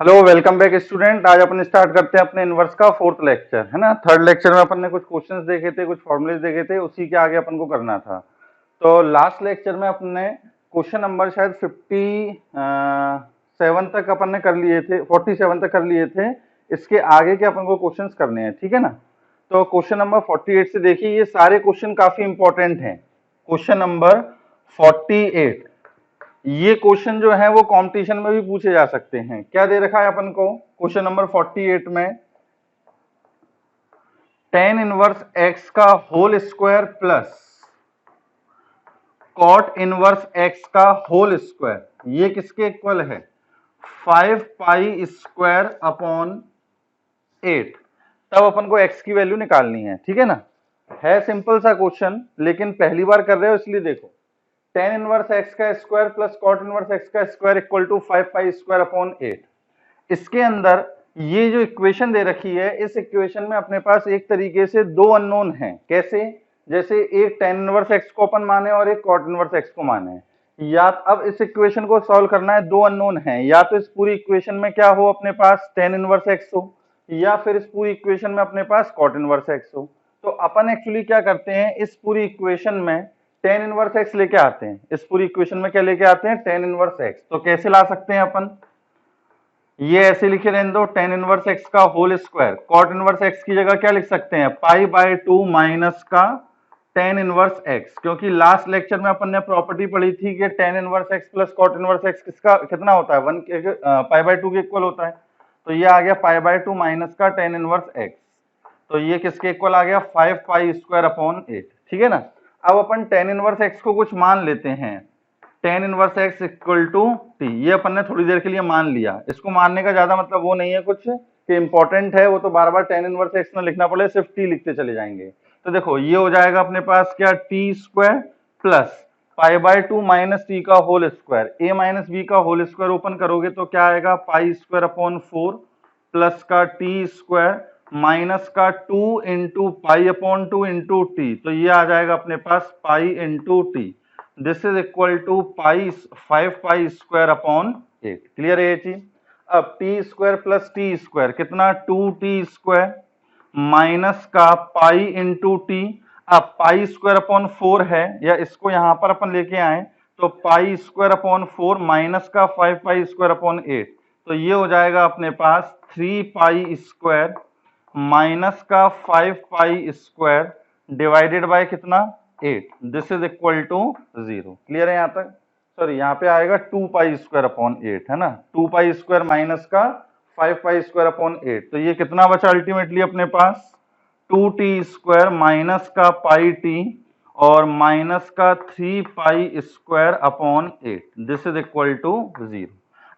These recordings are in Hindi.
Hello, welcome back student. आज अपन स्टार्ट करते हैं अपने इनवर्स का फोर्थ लेक्चर, है ना। थर्ड लेक्चर में अपन ने कुछ क्वेश्चंस देखे थे, कुछ फॉर्मूलेस देखे थे, उसी के आगे अपन को करना था। तो लास्ट लेक्चर में अपन ने क्वेश्चन नंबर शायद 57 तक अपन ने कर लिए थे, 47 तक कर लिए थे। इसके आगे के अपन को क्वेश्चंस करने हैं, ठीक है ना। तो क्वेश्चन नंबर 48 से देखिए, ये सारे क्वेश्चन काफी इंपॉर्टेंट हैं। क्वेश्चन नंबर 48, ये क्वेश्चन जो है वो कंपटीशन में भी पूछे जा सकते हैं। क्या दे रखा है अपन को क्वेश्चन नंबर 48 में? tan इनवर्स x का whole square plus cot inverse x का होल स्क्वायर, ये किसके इक्वल है? 5 पाई स्क्वायर अपॉन 8। तब अपन को x की वैल्यू निकालनी है, ठीक है ना। है सिंपल सा क्वेश्चन, लेकिन पहली बार कर रहे हो इसलिए देखो। tan इनवर्स x का square plus cot inverse x का square equal to 5 pi square upon 8। इसके अंदर ये जो इक्वेशन दे रखी है, इस इक्वेशन में अपने पास एक तरीके से दो अननोन हैं। कैसे? जैसे एक tan इनवर्स x को अपन माने और एक cot इनवर्स x को माने। या अब इस इक्वेशन को सॉल्व करना है, दो अननोन हैं। या तो इस पूरी इक्वेशन में क्या हो, अपने पास tan इनवर्स x हो, या फिर इस पूरी इक्वेशन में अपने पास cot इनवर्स x हो। तो अपन एक्चुअली क्या करते हैं, इस पूरी इक्वेशन में tan इनवर्स x लेके आते हैं। इस पूरी इक्वेशन में क्या लेके आते हैं? tan inverse x। तो कैसे ला सकते हैं अपन? ये ऐसे लिखे रहने दो, tan इनवर्स x का whole square. cot inverse x की जगह क्या लिख सकते हैं? पाई बाय 2 माइनस का tan इनवर्स x। क्योंकि लास्ट लेक्चर में अपन ने प्रॉपर्टी पढ़ी थी कि tan inverse x plus cot inverse x किसका कितना होता है? 1 के पाई बाय 2 के इक्वल होता है। तो ये आ गया पाई बाय 2 माइनस का tan इनवर्स x। तो ये किसके इक्वल आ गया? 5 पाई स्क्वायर अपॉन 8, ठीक है ना। अब अपन tan इनवर्स x को कुछ मान लेते हैं। tan inverse x equal to t, ये अपन ने थोड़ी देर के लिए मान लिया। इसको मानने का ज्यादा मतलब वो नहीं है कुछ कि इंपॉर्टेंट है वो तो बार बार tan इनवर्स x ना लिखना पड़े, सिर्फ t लिखते चले जाएंगे। तो देखो ये हो जाएगा अपने पास क्या, t square plus pi by 2 minus T का whole square. a minus B का होल स्क्वायर ओपन करोगे तो क्या आएगा? पाई स्क्वायर अपॉन 4 प्लस का टी स्क्वायर माइनस का 2 into pi upon 2 into T. तो ये आ जाएगा अपने पास pi into T. This is equal to pi 5 pi square upon 8। Clear है ये चीज? अब T square plus T square कितना? 2t स्क्वायर माइनस का पाई इंटू टी। अब पाई स्क्वायर अपॉन 4 है, या इसको यहां पर अपन लेके आए तो पाई स्क्वायर अपॉन 4 माइनस का 5 पाई स्क्वायर अपॉन 8। तो ये हो जाएगा अपने पास 3 पाई स्क्वायर माइनस का 5 पाई स्क्वायर डिवाइडेड बाय कितना? 8। This is equal to 0। Clear है यहां तक? सॉरी, यहाँ पे आएगा 2 पाई स्क्वायर अपॉन 8, है ना। 2 पाई स्क्वायर माइनस का 5 पाई स्क्वायर अपॉन 8। तो ये कितना बचा अल्टीमेटली अपने पास? 2t स्क्वायर माइनस का पाई टी और माइनस का 3 pi square upon 8। This is equal to 0।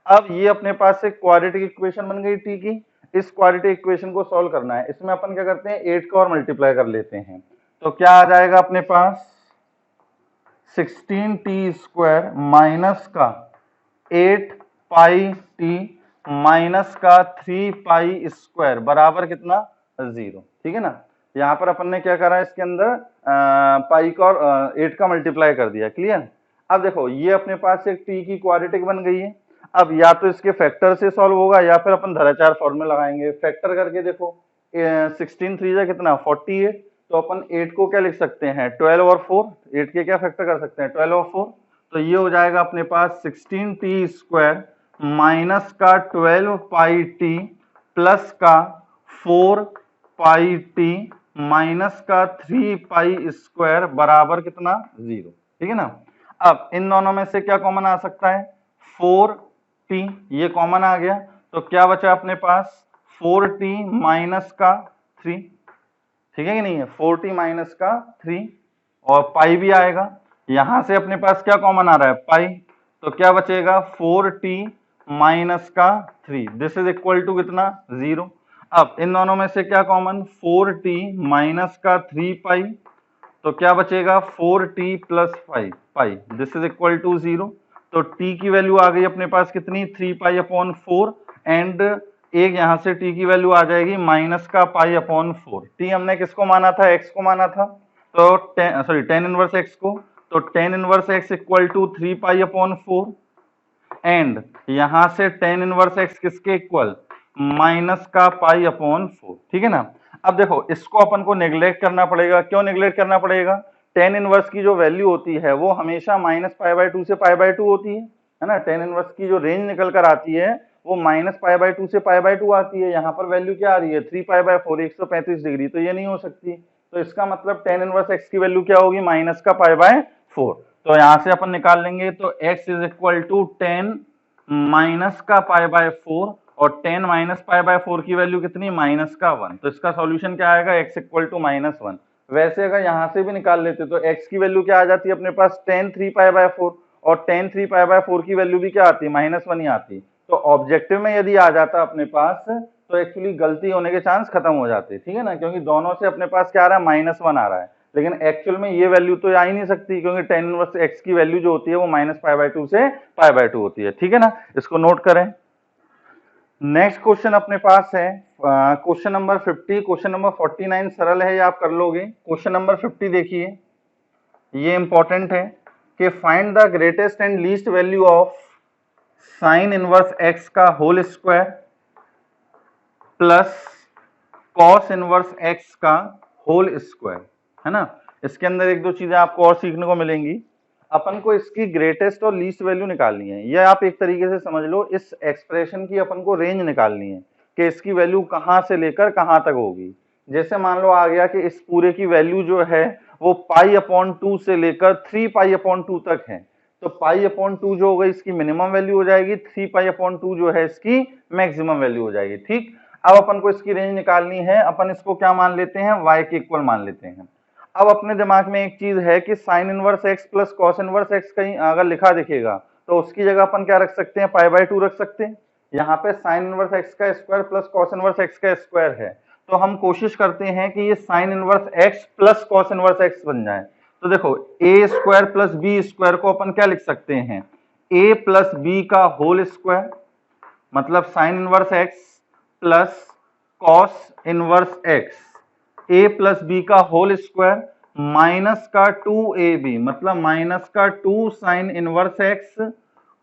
अब ये अपने पास एक क्वाड्रेटिक इक्वेशन बन गई टी की। इस क्वाड्रेटिक इक्वेशन को सॉल्व करना है। इसमें अपन क्या करते हैं, 8 का और मल्टीप्लाई कर लेते हैं। तो क्या आ जाएगा अपने पास? 16t स्क्वायर माइनस का 8 पाई टी माइनस का 3 पाई स्क्वायर बराबर कितना? 0। ठीक है ना। यहां पर अपन ने क्या करा, इसके अंदर पाई का और 8 का मल्टीप्लाई कर दिया। क्लियर? अब देखो ये अपने पास एक टी की क्वाड्रेटिक बन गई है। अब या तो इसके फैक्टर से सॉल्व होगा या फिर अपन धराचार फॉर्मूला लगाएंगे। फैक्टर करके देखो, 16 3 जा कितना? 48। तो अपन 8 को क्या लिख सकते हैं? 12 और 4। 8 के क्या फैक्टर कर सकते हैं? 12 और 4। तो ये हो जाएगा अपने पास 16t स्क्वायर माइनस का 12 पाई टी प्लस का 4 पाई टी माइनस का 3 पाई स्क्वायर बराबर कितना? 0। ठीक है ना। अब इन दोनों में से क्या कॉमन आ सकता है? 4t, ये कॉमन आ गया। तो क्या बचा अपने पास? 4t माइनस का 3। ठीक है कि नहीं है? 4t माइनस का 3 और पाई भी आएगा। यहां से अपने पास क्या कॉमन आ रहा है? पाई। तो क्या बचेगा? 4t माइनस का 3। दिस इज इक्वल टू कितना? 0। अब इन दोनों में से क्या कॉमन? 4t माइनस का 3 पाई। तो क्या बचेगा? 4t plus 5 pi. This is equal to 0। तो t की वैल्यू आ गई अपने पास कितनी? 3 पाई अपॉन 4 एंड एक यहां से t की वैल्यू आ जाएगी माइनस का पाई अपॉन 4। t हमने किसको माना था? x को माना था। तो tan इनवर्स x को। तो tan inverse x equal to 3 pi upon 4। And यहां से टेन इनवर्स एक्स किसके इक्वल, माइनस का पाई अपॉन 4, ठीक है ना। अब देखो इसको अपन को नेग्लेक्ट करना पड़ेगा, क्यों नेग्लेक्ट करना पड़ेगा, टेन इनवर्स की जो वैल्यू होती है वो हमेशा -π/2 से π/2 होती है ना। टेन इनवर्स की जो रेंज निकल कर आती है वो -π/2 से π/2 आती है। यहाँ पर वैल्यू क्या आ रही है 3π/4, 135 डिग्री, तो ये नहीं हो सकती। तो इसका मतलब टेन इनवर्स एक्स की वैल्यू क्या होगी, माइनस का π/4। तो यहाँ से अपन निकाल लेंगे, तो x is equal to 10 minus का π/4, और 10 माइनस π/4 की वैल्यू कितनी, माइनस का 1। तो इसका सॉल्यूशन क्या आएगा, x इक्वल टू -1। वैसे अगर यहाँ से भी निकाल लेते तो x की वैल्यू क्या आ जाती है अपने पास, 10 3π/4, और 10 3π/4 की वैल्यू भी क्या आती है, -1 ही आती। तो ऑब्जेक्टिव में यदि आ जाता अपने पास तो एक्चुअली गलती होने के चांस खत्म हो जाते, ठीक है ना, क्योंकि दोनों से अपने पास क्या आ रहा है, -1 आ रहा है। लेकिन एक्चुअल में ये वैल्यू तो आ ही नहीं सकती, क्योंकि टेन इनवर्स एक्स की वैल्यू जो होती है वो -π/2 से π/2 होती है, ठीक है ना। इसको नोट करें। नेक्स्ट क्वेश्चन अपने पास है क्वेश्चन नंबर 50। क्वेश्चन नंबर 49 सरल है, ये आप कर लोगे। क्वेश्चन नंबर 50 देखिए, ये इंपॉर्टेंट है कि find the greatest and least value of sine inverse x का whole square plus cos inverse x का होल स्क्वायर, है ना। इसके अंदर एक दो चीजें आपको और सीखने को मिलेंगी। अपन को इसकी ग्रेटेस्ट और लीस्ट वैल्यू निकालनी है। यह आप एक तरीके से समझ लो, इस एक्सप्रेशन की अपन को रेंज निकालनी है कि इसकी वैल्यू कहां से लेकर कहां तक होगी। जैसे मान लो आ गया कि इस पूरे की वैल्यू जो है वो π/2 से लेकर 3π/2 तक है, तो π/2 जो होगा इसकी मिनिमम वैल्यू हो जाएगी, 3π/2 जो है इसकी मैक्सिमम वैल्यू हो जाएगी, ठीक। अब अपन को इसकी रेंज निकालनी है, अपन इसको क्या मान लेते हैं, y के इक्वल मान लेते हैं। अब अपने दिमाग में एक चीज है कि sign inverse x plus cos inverse x कहीं अगर लिखा दिखेगा तो उसकी जगह अपन क्या रख सकते हैं, π/2 रख सकते हैं। यहाँ पे साइन इनवर्स एक्स का square plus cos inverse x का स्क्वायर है, तो हम कोशिश करते हैं कि ये sine inverse x plus cos inverse X बन जाए। तो देखो A square plus B square को अपन क्या लिख सकते हैं, ए प्लस बी का होल स्क्वायर, मतलब sine inverse x plus cos inverse X, A plus B का होल स्क्वायर माइनस का 2ab, मतलब माइनस का 2 sine inverse x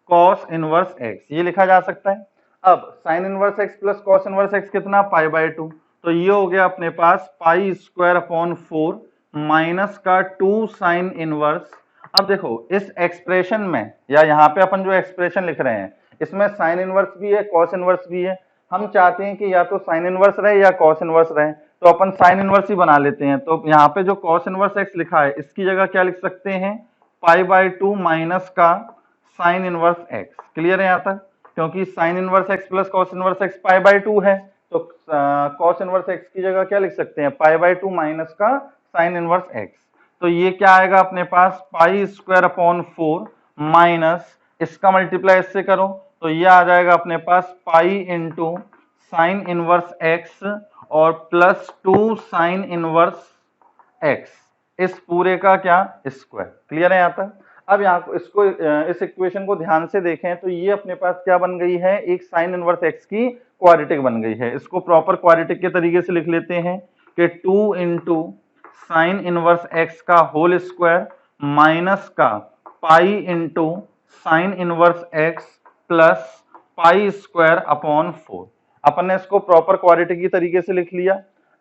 cos inverse x, ये लिखा जा सकता है। अब sine inverse x plus cos inverse x कितना, π/2, तो ये हो गया अपने पास π²/4 माइनस का 2 साइन इनवर्स। अब देखो इस एक्सप्रेशन में, या यहाँ पे अपन जो एक्सप्रेशन लिख रहे हैं इसमें साइन इनवर्स भी है कॉस इनवर्स भी है। हम चाहते हैं कि या तो साइन इनवर्स रहे या कॉस इनवर्स रहे, तो अपन साइन इनवर्स ही बना लेते हैं। तो यहाँ पे जो कॉस इनवर्स एक्स लिखा है इसकी जगह क्या लिख सकते हैं, π/2 माइनस का साइन इनवर्स एक्स। क्लियर है यहाँ तक, क्योंकि sine inverse x plus cos inverse X π/2 है, तो कॉस इनवर्स एक्स की जगह क्या लिख सकते हैं, π/2 माइनस का साइन इनवर्स एक्स। तो ये क्या आएगा अपने पास, π²/4 माइनस इसका मल्टीप्लाई इससे करो तो ये आ जाएगा अपने पास pi into sine inverse X और प्लस 2 साइन इनवर्स एक्स, इस पूरे का क्या स्क्वायर। क्लियर है यहाँ तक। अब यहाँ इसको इस इक्वेशन को ध्यान से देखें तो ये अपने पास क्या बन गई है, एक साइन इनवर्स एक्स की क्वाड्रेटिक बन गई है। इसको प्रॉपर क्वाड्रेटिक के तरीके से लिख लेते हैं कि 2 इंटू साइन इनवर्स एक्स का होल स्क्वायर माइनस का pi into sine inverse x plus π²/4। अपन ने इसको प्रॉपर क्वाड्रेटिक की तरीके से लिख लिया।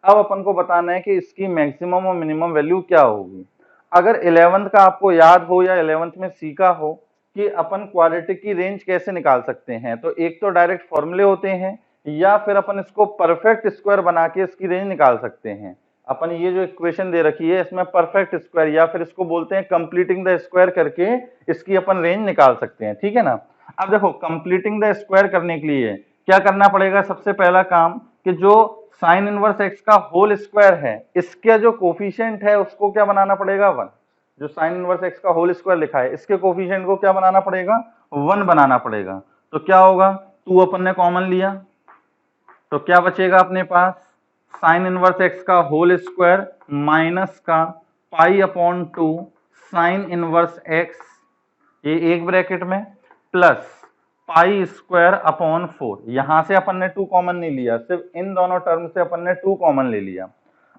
अब अपन को बताना है कि इसकी मैक्सिमम और मिनिमम वैल्यू क्या होगी। अगर 11th का आपको याद हो या 11th में सीखा हो कि अपन क्वाड्रेटिक की रेंज कैसे निकाल सकते हैं, तो एक तो डायरेक्ट फॉर्मूले होते हैं या फिर अपन इसको परफेक्ट स्क्वायर बना के इसकी रेंज निकाल सकते हैं। अपन ये जो इक्वेशन दे रखी है इसमें परफेक्ट स्क्वायर या फिर इसको बोलते हैं कंप्लीटिंग द स्क्वायर करके इसकी अपन रेंज निकाल सकते हैं, ठीक है ना। अब देखो कंप्लीटिंग द स्क्वायर करने के लिए क्या करना पड़ेगा, सबसे पहला काम कि जो साइन इनवर्स एक्स का होल स्क्वायर है इसका जो कोफिशिएंट है उसको क्या बनाना पड़ेगा, 1। जो साइन इनवर्स एक्स का होल स्क्वायर लिखा है इसके कोफिशिएंट को क्या बनाना पड़ेगा, 1 बनाना पड़ेगा। तो क्या होगा, 2 अपन ने कॉमन लिया तो क्या बचेगा अपने पास, साइन इनवर्स एक्स का होल स्क्वायर माइनस का π/2 साइन इनवर्स एक्स, ये एक ब्रैकेट में, प्लस π²/4। यहां से अपन ने 2 कॉमन नहीं लिया, सिर्फ इन दोनों टर्म से अपन ने 2 कॉमन ले लिया।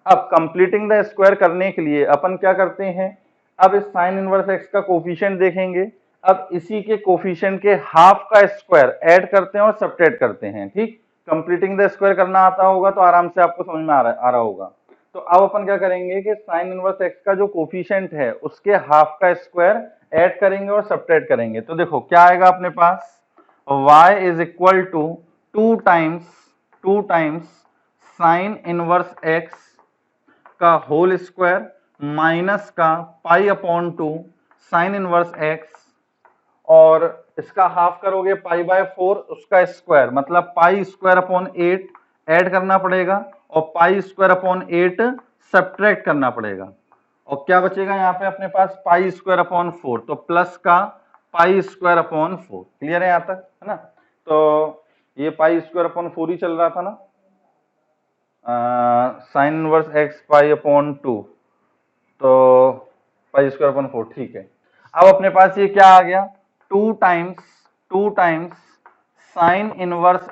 अब कंप्लीटिंग द स्क्वायर करने के लिए अपन क्या करते हैं, अब इस साइन इनवर्स एक्स का कोफिशिएंट देखेंगे। अब इसी के कोफिशिएंट के हाफ का स्क्वायर ऐड करते हैं और सब्ट्रैक्ट करते हैं। ठीक, कंप्लीटिंग द स्क्वायर करना आता होगा तो आराम से आपको समझ में आ रहा होगा। तो अब अपन क्या करेंगे कि साइन इनवर्स एक्स का जो कोफिशिएंट है उसके हाफ का स्क्वायर ऐड करेंगे और सब्ट्रैक्ट करेंगे। तो देखो क्या आएगा अपने पास, y is equal to 2 times sine inverse x का होल स्क्वायर माइनस का pi upon 2 sine inverse x, और इसका हाफ करोगे पाई बाय 4 उसका स्क्वायर, मतलब पाई स्क्वायर अपॉन 8 ऐड करना पड़ेगा और पाई स्क्वायर अपॉन 8 सब्ट्रैक्ट करना पड़ेगा। और क्या बचेगा यहाँ पे अपने पास, पाई स्क्वायर अपॉन 4, तो प्लस का पाई स्क्वायर अपॉन 4। क्लियर है यहाँ तक, है ना। तो ये पाई स्क्वायर अपॉन 4 ही चल रहा था ना, साइन इनवर्स एक्स पाई अपॉन 2, तो पाई स्क्वायर अपॉन 4, ठीक है। अब अपने पास ये क्या आ गया, 2 टाइम्स साइन इनवर्स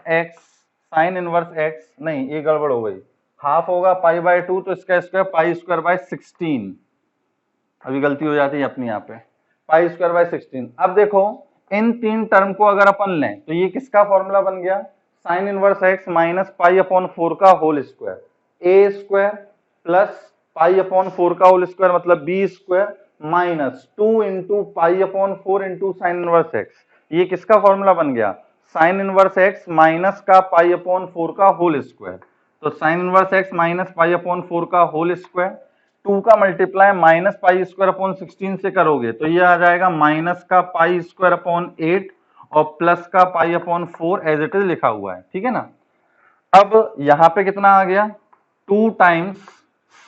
एक्स, नहीं ये गड़बड़ हो गई, हाफ होगा पाई बाय 2 तो इसका स्क्वायर पाई स्क्वायर बाय 16, अभी गलती हो जाती है अपनी यहाँ पे, पाई स्क्वायर बाय 16। अब देखो इन तीन टर्म को अगर अपन लें तो ये किसका फॉर्मूला बन गया, sine inverse x minus pi upon 4 का whole square, a square plus pi upon 4 का होल स्क्वायर मतलब b square minus 2 into pi upon 4 into sine inverse x. ये किसका फॉर्मूला बन गया, साइन इनवर्स एक्स माइनस का पाई अपॉन 4 का होल स्क्वायर। तो sign inverse x minus pi upon 4 का होल स्क्वायर, 2 का multiply minus pi square upon 16 से करोगे तो ये आ जाएगा माइनस का पाई स्क्वायर अपॉन 8 और प्लस का pi upon 4 as it is लिखा हुआ है, ठीक है ना। अब यहाँ पे कितना आ गया, 2 times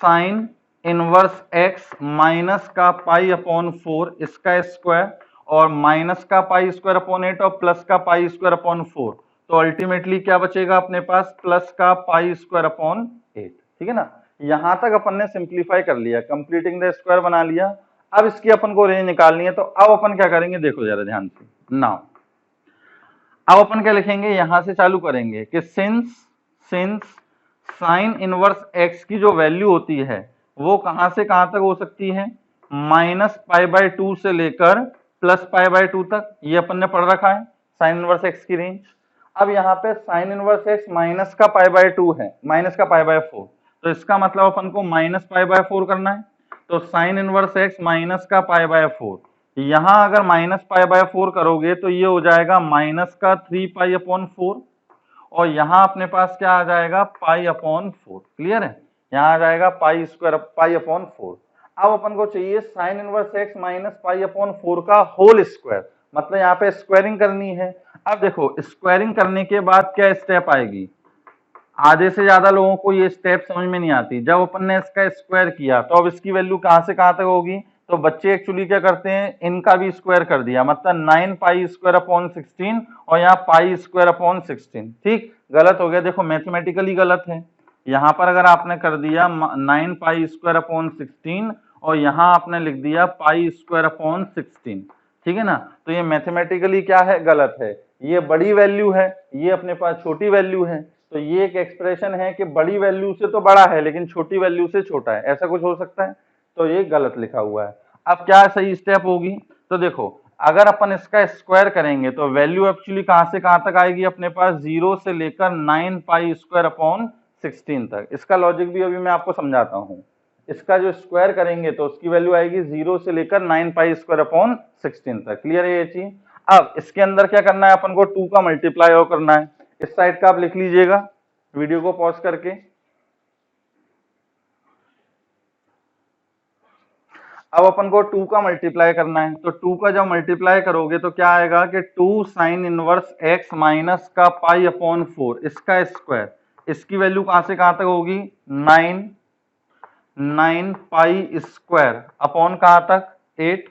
sine inverse x minus का पाई अपॉन 4 इसका स्क्वायर और माइनस का पाई स्क्वायर अपॉन 8 और प्लस का पाई स्क्वायर अपॉन 4, तो अल्टीमेटली क्या बचेगा अपने पास, प्लस का पाई स्क्वायर अपॉन 8, ठीक है ना। यहां तक अपन ने सिंप्लीफाई कर लिया, कंप्लीटिंग द स्क्वायर बना लिया। अब इसकी अपन को रेंज निकालनी है, तो अब अपन क्या करेंगे, देखो जरा ध्यान से नाउ। अब अपन क्या लिखेंगे, यहां से चालू करेंगे कि सिंस साइन इनवर्स एक्स की जो वैल्यू होती है वो कहां से कहां तक हो सकती है, माइनस पाई बाय 2 से लेकर प्लस पाई बाय 2 तक, ये अपन ने पढ़ रखा है साइन इनवर्स एक्स की रेंज। अब यहाँ पे साइन इनवर्स एक्स माइनस का पाई बाय 2 है, माइनस का पाई बाय 4, तो इसका मतलब अपन को माइनस पाई बाय 4 करना है। तो साइन इनवर्स एक्स माइनस का पाई बाय 4, यहां अगर माइनस पाई बाय 4 करोगे तो ये हो जाएगा माइनस का 3 पाई अपॉन 4, और यहां अपने पास क्या आ जाएगा, पाई अपॉन 4। क्लियर है, यहां आ जाएगा पाई स्क्वायर पाई अपॉन 4। अब अपन को चाहिए sign inverse x minus pi upon 4 का होल स्क्वायर, मतलब यहाँ पे स्क्वायरिंग करनी है। अब देखो स्क्वायरिंग करने के बाद क्या स्टेप आएगी, आधे से ज्यादा लोगों को ये स्टेप समझ में नहीं आती। जब अपन ने इसका स्क्वायर किया तो अब इसकी वैल्यू कहां से कहां तक होगी, तो बच्चे एक्चुअली क्या करते हैं, इनका भी स्क्वायर कर दिया, मतलब 9 पाई स्क्वायर अपॉन 16 और यहाँ पाई स्क्वायर अपॉन 16। ठीक, गलत हो गया, देखो मैथमेटिकली गलत है। यहाँ पर अगर आपने कर दिया 9 पाई स्क्वायर अपॉन 16 और यहाँ आपने लिख दिया पाई स्क्वायर अपॉन 16, ठीक है ना, तो ये मैथमेटिकली क्या है, गलत है। ये बड़ी वैल्यू है, ये अपने पास छोटी वैल्यू है, तो ये एक एक्सप्रेशन है कि बड़ी वैल्यू से तो बड़ा है लेकिन छोटी वैल्यू से छोटा है, ऐसा कुछ हो सकता है, तो ये गलत लिखा हुआ है। अब क्या सही स्टेप होगी, तो देखो अगर अपन इसका स्क्वायर करेंगे तो वैल्यू एक्चुअली कहां से कहां तक आएगी अपने पास, 0 से लेकर 9 पाई स्क्वायर अपॉन 16 तक। इसका लॉजिक भी अभी मैं आपको समझाता हूं। इसका जो स्क्वायर करेंगे तो उसकी वैल्यू आएगी 0 से लेकर 9 पाई स्क्वायर अपॉन 16 तक। क्लियर है ये चीज। अब इसके अंदर क्या करना है अपन को, 2 का मल्टीप्लाई और करना है। इस साइड का आप लिख लीजिएगा वीडियो को पॉज करके। अब अपन को 2 का मल्टीप्लाई करना है, तो 2 का जब मल्टीप्लाई करोगे तो क्या आएगा कि 2 साइन इनवर्स एक्स माइनस का पाई अपॉन 4 इसका स्क्वायर, इसकी वैल्यू कहां से कहां तक होगी, 9 पाई स्क्वायर अपॉन कहां तक 8,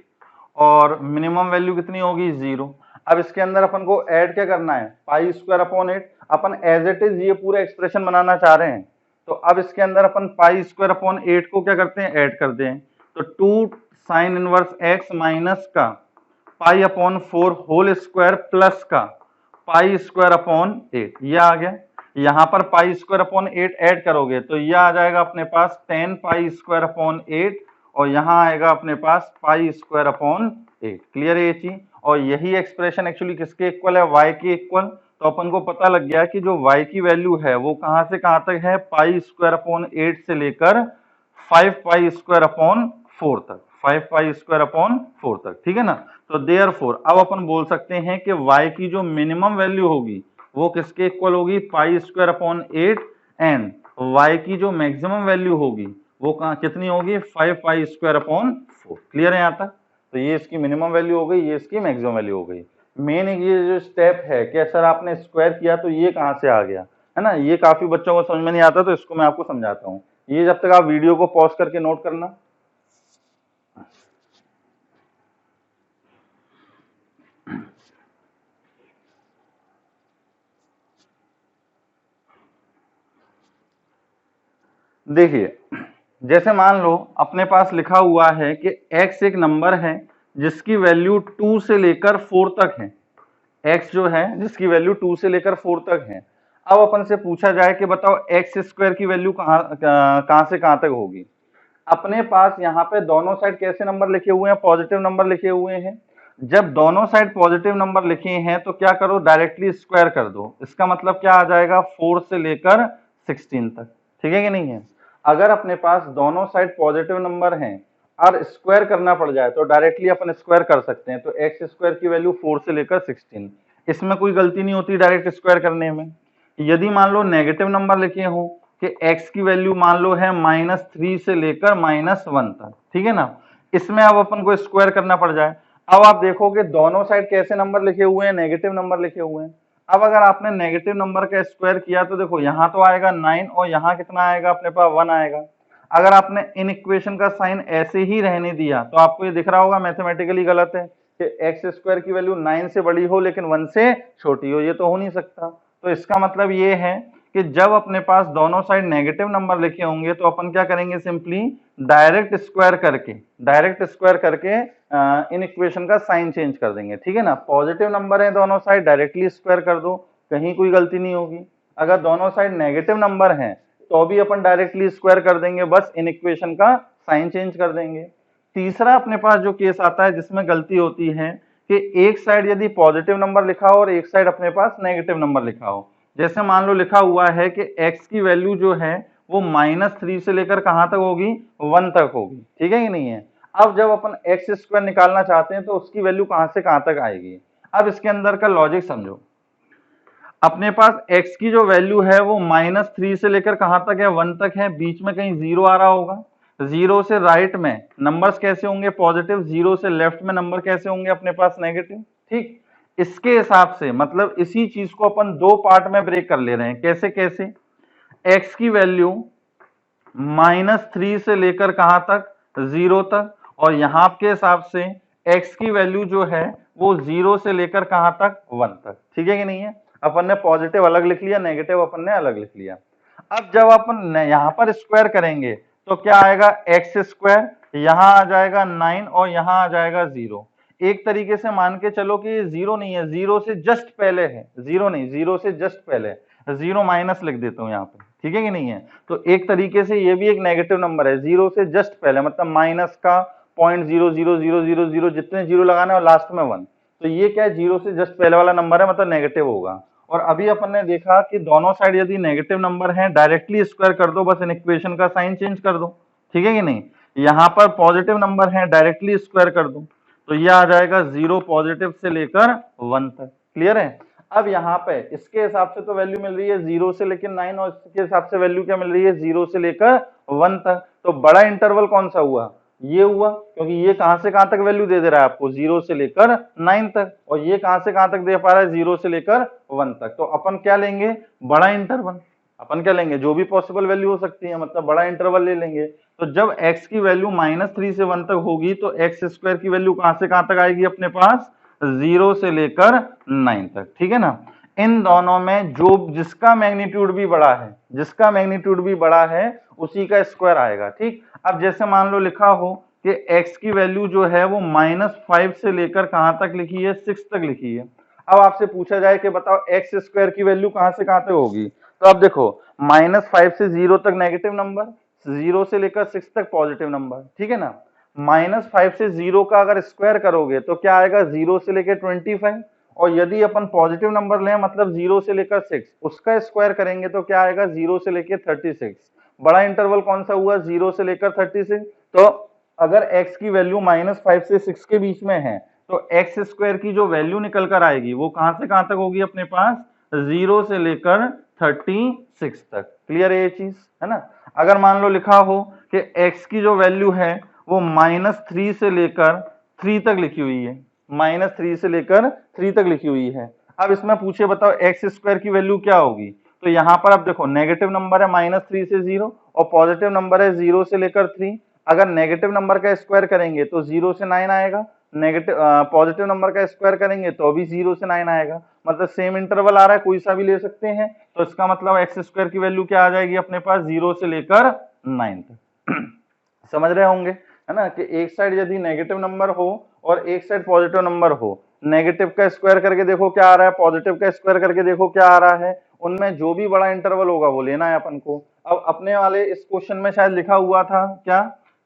और मिनिमम वैल्यू कितनी होगी 0। अब इसके अंदर अपन को ऐड क्या करना है, पाई स्क्वायर अपॉन 8। अपन एज इट इज ये पूरा एक्सप्रेशन बनाना चाह रहे हैं, तो अब इसके अंदर अपन पाई स्क्वायर अपॉन 8 को क्या करते हैं, ऐड करते हैं। तो 2 साइन इनवर्स एक्स माइनस का pi upon 4 whole square plus का पाई स्क्वायर अपॉन 8, ये आ गया। यहां पर पाई स्क्वायर अपॉन 8 ऐड करोगे तो ये आ जाएगा अपने पास 10 पाई स्क्वायर अपॉन 8, और यहाँ आएगा अपने पास पाई स्क्वायर अपॉन 8। क्लियर है ये चीज? और यही एक्सप्रेशन एक्चुअली किसके इक्वल है? y के इक्वल। तो अपन को पता लग गया कि जो y की वैल्यू है वो कहां से कहां तक है? पाई स्क्वायर अपॉन 8 से लेकर 5 पाई स्क्वायर अपॉन 4 तक, 5 पाई स्क्वायर अपॉन 4 तक, ठीक है ना। तो देयरफॉर अब अपन बोल सकते हैं कि y की जो मिनिमम वैल्यू होगी वो किसके इक्वल होगी? पाई स्क्वायर अपॉन 8, एंड y की जो मैक्सिमम वैल्यू होगी वो कहां कितनी होगी? 5 पाई स्क्वायर अपॉन 4। क्लियर है यहाँ तक? तो ये इसकी मिनिमम वैल्यू हो गई, ये इसकी मैक्सिमम वैल्यू हो गई। मेन ये जो स्टेप है कि सर आपने स्क्वायर किया तो ये कहां से आ गया, है ना, ये काफी बच्चों को समझ में नहीं आता, तो इसको मैं आपको समझाता हूँ। ये जब तक आप वीडियो को पॉज करके नोट करना। देखिए, जैसे मान लो अपने पास लिखा हुआ है कि x एक नंबर है जिसकी वैल्यू 2 से लेकर 4 तक है। x जो है जिसकी वैल्यू 2 से लेकर 4 तक है। अब अपन से पूछा जाए कि बताओ एक्स स्क्वायर की वैल्यू कहां से कहां तक होगी। अपने पास यहाँ पे दोनों साइड कैसे नंबर लिखे हुए हैं? पॉजिटिव नंबर लिखे हुए हैं। जब दोनों साइड पॉजिटिव नंबर लिखे हैं तो क्या करो? डायरेक्टली स्क्वायर कर दो। इसका मतलब क्या आ जाएगा? 4 से लेकर 16 तक, ठीक है कि नहीं है? अगर अपने पास दोनों साइड पॉजिटिव नंबर हैं और स्क्वायर करना पड़ जाए तो डायरेक्टली अपन स्क्वायर कर सकते हैं। तो एक्स स्क्वायर की वैल्यू 4 से लेकर 16, इसमें कोई गलती नहीं होती डायरेक्ट स्क्वायर करने में। यदि मान लो नेगेटिव नंबर लिखे हो कि x की वैल्यू मान लो है -3 से लेकर -1 तक, ठीक है ना, इसमें अब अपन को स्क्वायर करना पड़ जाए। अब आप देखो कि दोनों साइड कैसे नंबर लिखे हुए हैं? नेगेटिव नंबर लिखे हुए हैं। अब अगर आपने नेगेटिव नंबर का स्क्वायर किया तो देखो यहाँ तो आएगा 9 और यहाँ कितना आएगा? अपने पास 1 आएगा। अगर आपने इन इक्वेशन का साइन ऐसे ही रहने दिया तो आपको ये दिख रहा होगा मैथमेटिकली गलत है कि एक्स स्क्वायर की वैल्यू 9 से बड़ी हो लेकिन 1 से छोटी हो, ये तो हो नहीं सकता। तो इसका मतलब ये है कि जब अपने पास दोनों साइड नेगेटिव नंबर लिखे होंगे तो अपन क्या करेंगे? सिंपली डायरेक्ट स्क्वायर करके इन इक्वेशन का साइन चेंज कर देंगे, ठीक है ना। पॉजिटिव नंबर है दोनों साइड, डायरेक्टली स्क्वायर कर दो, कहीं कोई गलती नहीं होगी। अगर दोनों साइड नेगेटिव नंबर हैं तो भी अपन डायरेक्टली स्क्वायर कर देंगे, बस इन इक्वेशन का साइन चेंज कर देंगे। तीसरा अपने पास जो केस आता है जिसमें गलती होती है कि एक साइड यदि पॉजिटिव नंबर लिखा हो और एक साइड अपने पास नेगेटिव नंबर लिखा हो। जैसे मान लो लिखा हुआ है कि x की वैल्यू जो है वो -3 से लेकर कहां तक होगी? 1 तक होगी, ठीक है कि नहीं है। अब जब अपन एक्स स्क्वायर निकालना चाहते हैं तो उसकी वैल्यू कहां से कहां तक आएगी? अब इसके अंदर का लॉजिक समझो। अपने पास x की जो वैल्यू है वो -3 से लेकर कहां तक है? 1 तक है। बीच में कहीं 0 आ रहा होगा। 0 से राइट में नंबर्स कैसे होंगे? पॉजिटिव। 0 से लेफ्ट में नंबर कैसे होंगे? अपने पास नेगेटिव, ठीक। इसके हिसाब से मतलब इसी चीज को अपन दो पार्ट में ब्रेक कर ले रहे हैं। कैसे कैसे? x की वैल्यू -3 से लेकर कहां तक? 0 तक। और यहां के हिसाब से x की वैल्यू जो है वो 0 से लेकर कहां तक? 1 तक, ठीक है कि नहीं है। अपन ने पॉजिटिव अलग लिख लिया, नेगेटिव अपन ने अलग लिख लिया। अब जब अपन यहां पर स्क्वायर करेंगे तो क्या आएगा? एक्स स्क्वायर, यहां आ जाएगा 9 और यहां आ जाएगा 0। एक तरीके से मान के चलो कि ये 0 नहीं है, 0 से जस्ट पहले है। 0 नहीं, 0 से जस्ट पहले, 0 माइनस लिख देता हूं यहाँ पे, ठीक है कि नहीं है। तो एक तरीके से ये भी एक नेगेटिव नंबर है, 0 से जस्ट पहले, मतलब माइनस का 0.00000 जितने जीरो लगाना है और लास्ट में 1। तो ये क्या है? 0 से जस्ट पहले वाला नंबर है, मतलब नेगेटिव होगा। और अभी अपन ने देखा कि दोनों साइड यदि नेगेटिव नंबर हैं डायरेक्टली स्क्वायर कर दो, बस इन इक्वेशन का साइन चेंज कर दो, ठीक है कि नहीं। यहाँ पर पॉजिटिव नंबर है, डायरेक्टली स्क्वायर कर दो, तो ये आ जाएगा 0 पॉजिटिव से लेकर 1 तक। क्लियर है? अब यहाँ पे इसके हिसाब से तो वैल्यू मिल रही है 0 से लेकर 9 और इसके हिसाब से वैल्यू क्या मिल रही है? 0 से लेकर 1 तक। तो बड़ा इंटरवल कौन सा हुआ? ये हुआ, क्योंकि ये कहां से कहां तक वैल्यू दे दे रहा है आपको? 0 से लेकर 9 तक। और ये कहां से कहां तक दे पा रहा है? 0 से लेकर 1 तक। तो अपन क्या लेंगे? बड़ा इंटरवल। अपन क्या लेंगे? जो भी पॉसिबल वैल्यू हो सकती है, मतलब बड़ा इंटरवल ले लेंगे। तो जब x की वैल्यू -3 से 1 तक होगी तो एक्स स्क्वायर की वैल्यू कहां से कहां तक आएगी? अपने पास 0 से लेकर 9 तक, ठीक है ना। इन दोनों में जो जिसका मैग्नीट्यूड भी बड़ा है, जिसका मैग्नीट्यूड भी बड़ा है उसी का स्क्वायर आएगा, ठीक। अब जैसे मान लो लिखा हो कि x की वैल्यू जो है वो -5 से लेकर कहां तक लिखी है? 6 तक लिखी है। अब आपसे पूछा जाए कि बताओ एक्स स्क्वायर की वैल्यू कहां से कहां तक होगी? तो अब देखो, -5 से 0 तक नेगेटिव नंबर, 0 से लेकर 6 तक पॉजिटिव नंबर, ठीक है ना। -5 से 0 का अगर स्क्वायर करोगे तो क्या आएगा, 0 से लेकर 25, और यदि अपन पॉजिटिव नंबर लें मतलब 0 से लेकर 6 उसका स्क्वायर करेंगे तो क्या आएगा, 0 से लेकर 36। बड़ा इंटरवल कौन सा हुआ, 0 से लेकर 36। तो अगर x की वैल्यू -5 से 6 के बीच में है तो एक्स स्क्वायर की जो वैल्यू निकल कर आएगी वो कहां से कहां तक होगी अपने पास, 0 से लेकर 36 तक। क्लियर है ये चीज, है ना। अगर मान लो लिखा हो कि x की जो वैल्यू है वो -3 से लेकर 3 तक लिखी हुई है, -3 से लेकर 3 तक लिखी हुई है। अब इसमें पूछे बताओ एक्स स्क्वायर की वैल्यू क्या होगी, तो यहाँ पर अब देखो नेगेटिव नंबर है -3 से 0 और पॉजिटिव नंबर है 0 से लेकर 3। अगर नेगेटिव नंबर का स्क्वायर करेंगे तो 0 से 9 आएगा, नेगेटिव पॉजिटिव नंबर का स्क्वायर करेंगे तो भी 0 से 9 आएगा, मतलब सेम इंटरवल आ रहा है, कोई सा भी ले सकते हैं। तो इसका मतलब एक्स स्क्वायर की वैल्यू क्या आ जाएगी अपने पास, 0 से लेकर 9 तक। समझ रहे होंगे, है ना, कि एक साइड यदि नेगेटिव नंबर हो और एक साइड पॉजिटिव नंबर हो, नेगेटिव का स्क्वायर करके देखो क्या आ रहा है, पॉजिटिव का स्क्वायर करके देखो क्या आ रहा है, उनमें जो भी बड़ा इंटरवल होगा वो लेना है अपन को। अब अपने वाले इस क्वेश्चन में शायद लिखा हुआ था क्या,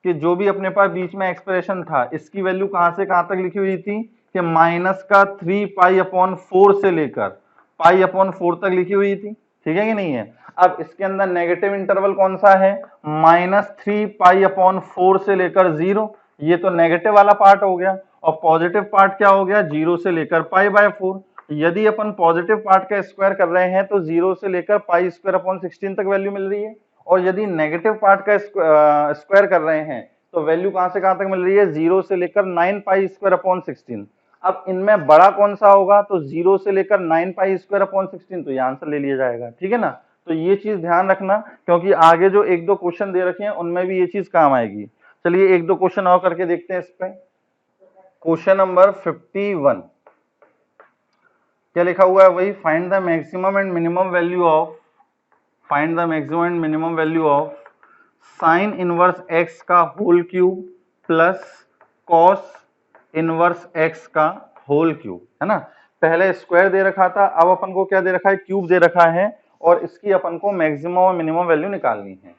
कि जो भी अपने पास बीच में एक्सप्रेशन था इसकी वैल्यू कहां से कहां तक लिखी हुई थी, कि -3π/4 से लेकर π/4 तक लिखी हुई थी, ठीक है कि नहीं है। अब इसके अंदर नेगेटिव इंटरवल कौन सा है, -3π/4 से लेकर 0, ये तो नेगेटिव वाला पार्ट हो गया, और पॉजिटिव पार्ट क्या हो गया, 0 से लेकर π/4। यदि अपन पॉजिटिव पार्ट का स्क्वायर कर रहे हैं तो 0 से लेकर π² 16 तक वैल्यू मिल रही है, और यदि नेगेटिव पार्ट का स्क्वायर कर रहे हैं तो वैल्यू कहां से कहां तक मिल रही है, 0 से लेकर 9π² 16। अब इनमें बड़ा कौन सा होगा, तो 0 से लेकर 9π² 16, तो ये आंसर ले लिया जाएगा, ठीक है ना। तो ये चीज ध्यान रखना, क्योंकि आगे जो एक दो क्वेश्चन दे रखे हैं उनमें भी ये चीज काम आएगी। चलिए एक दो क्वेश्चन और करके देखते हैं इस पे। क्वेश्चन नंबर 51 क्या लिखा हुआ है, वही find the maximum and minimum value of, find the maximum and minimum value of sine inverse x का whole cube plus cos inverse x का होल क्यूब, है ना। पहले स्क्वायर दे रखा था, अब अपन को क्या दे रखा है, क्यूब दे रखा है, और इसकी अपन को मैक्सिमम और मिनिमम वैल्यू निकालनी है।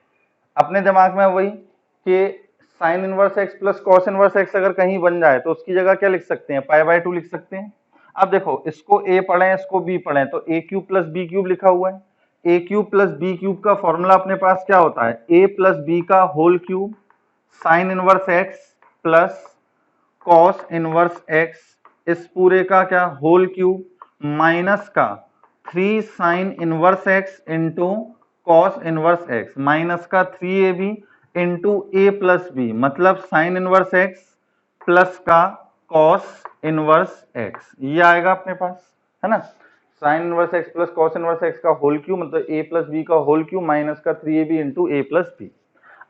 अपने दिमाग में वही कि sign inverse x plus cos inverse x अगर कहीं बन जाए तो उसकी जगह क्या लिख सकते हैं, π/2 लिख सकते हैं। अब देखो इसको a पढ़े इसको b पढ़े तो a³ प्लस b³ लिखा हुआ है, a³ प्लस b³ का फॉर्मूला अपने पास क्या होता है, a प्लस b का whole cube sine inverse x plus cos inverse x, इस पूरे का क्या होल क्यूब माइनस का 3 sine inverse x into cos inverse x minus का 3ab into a plus b, मतलब साइन इनवर्स एक्स प्लस का कॉस इनवर्स एक्स, ये आएगा अपने पास, है ना। Sine inverse x plus cos inverse x का होल क्यूब मतलब a प्लस बी का होल क्यूब माइनस का 3ab into a plus B.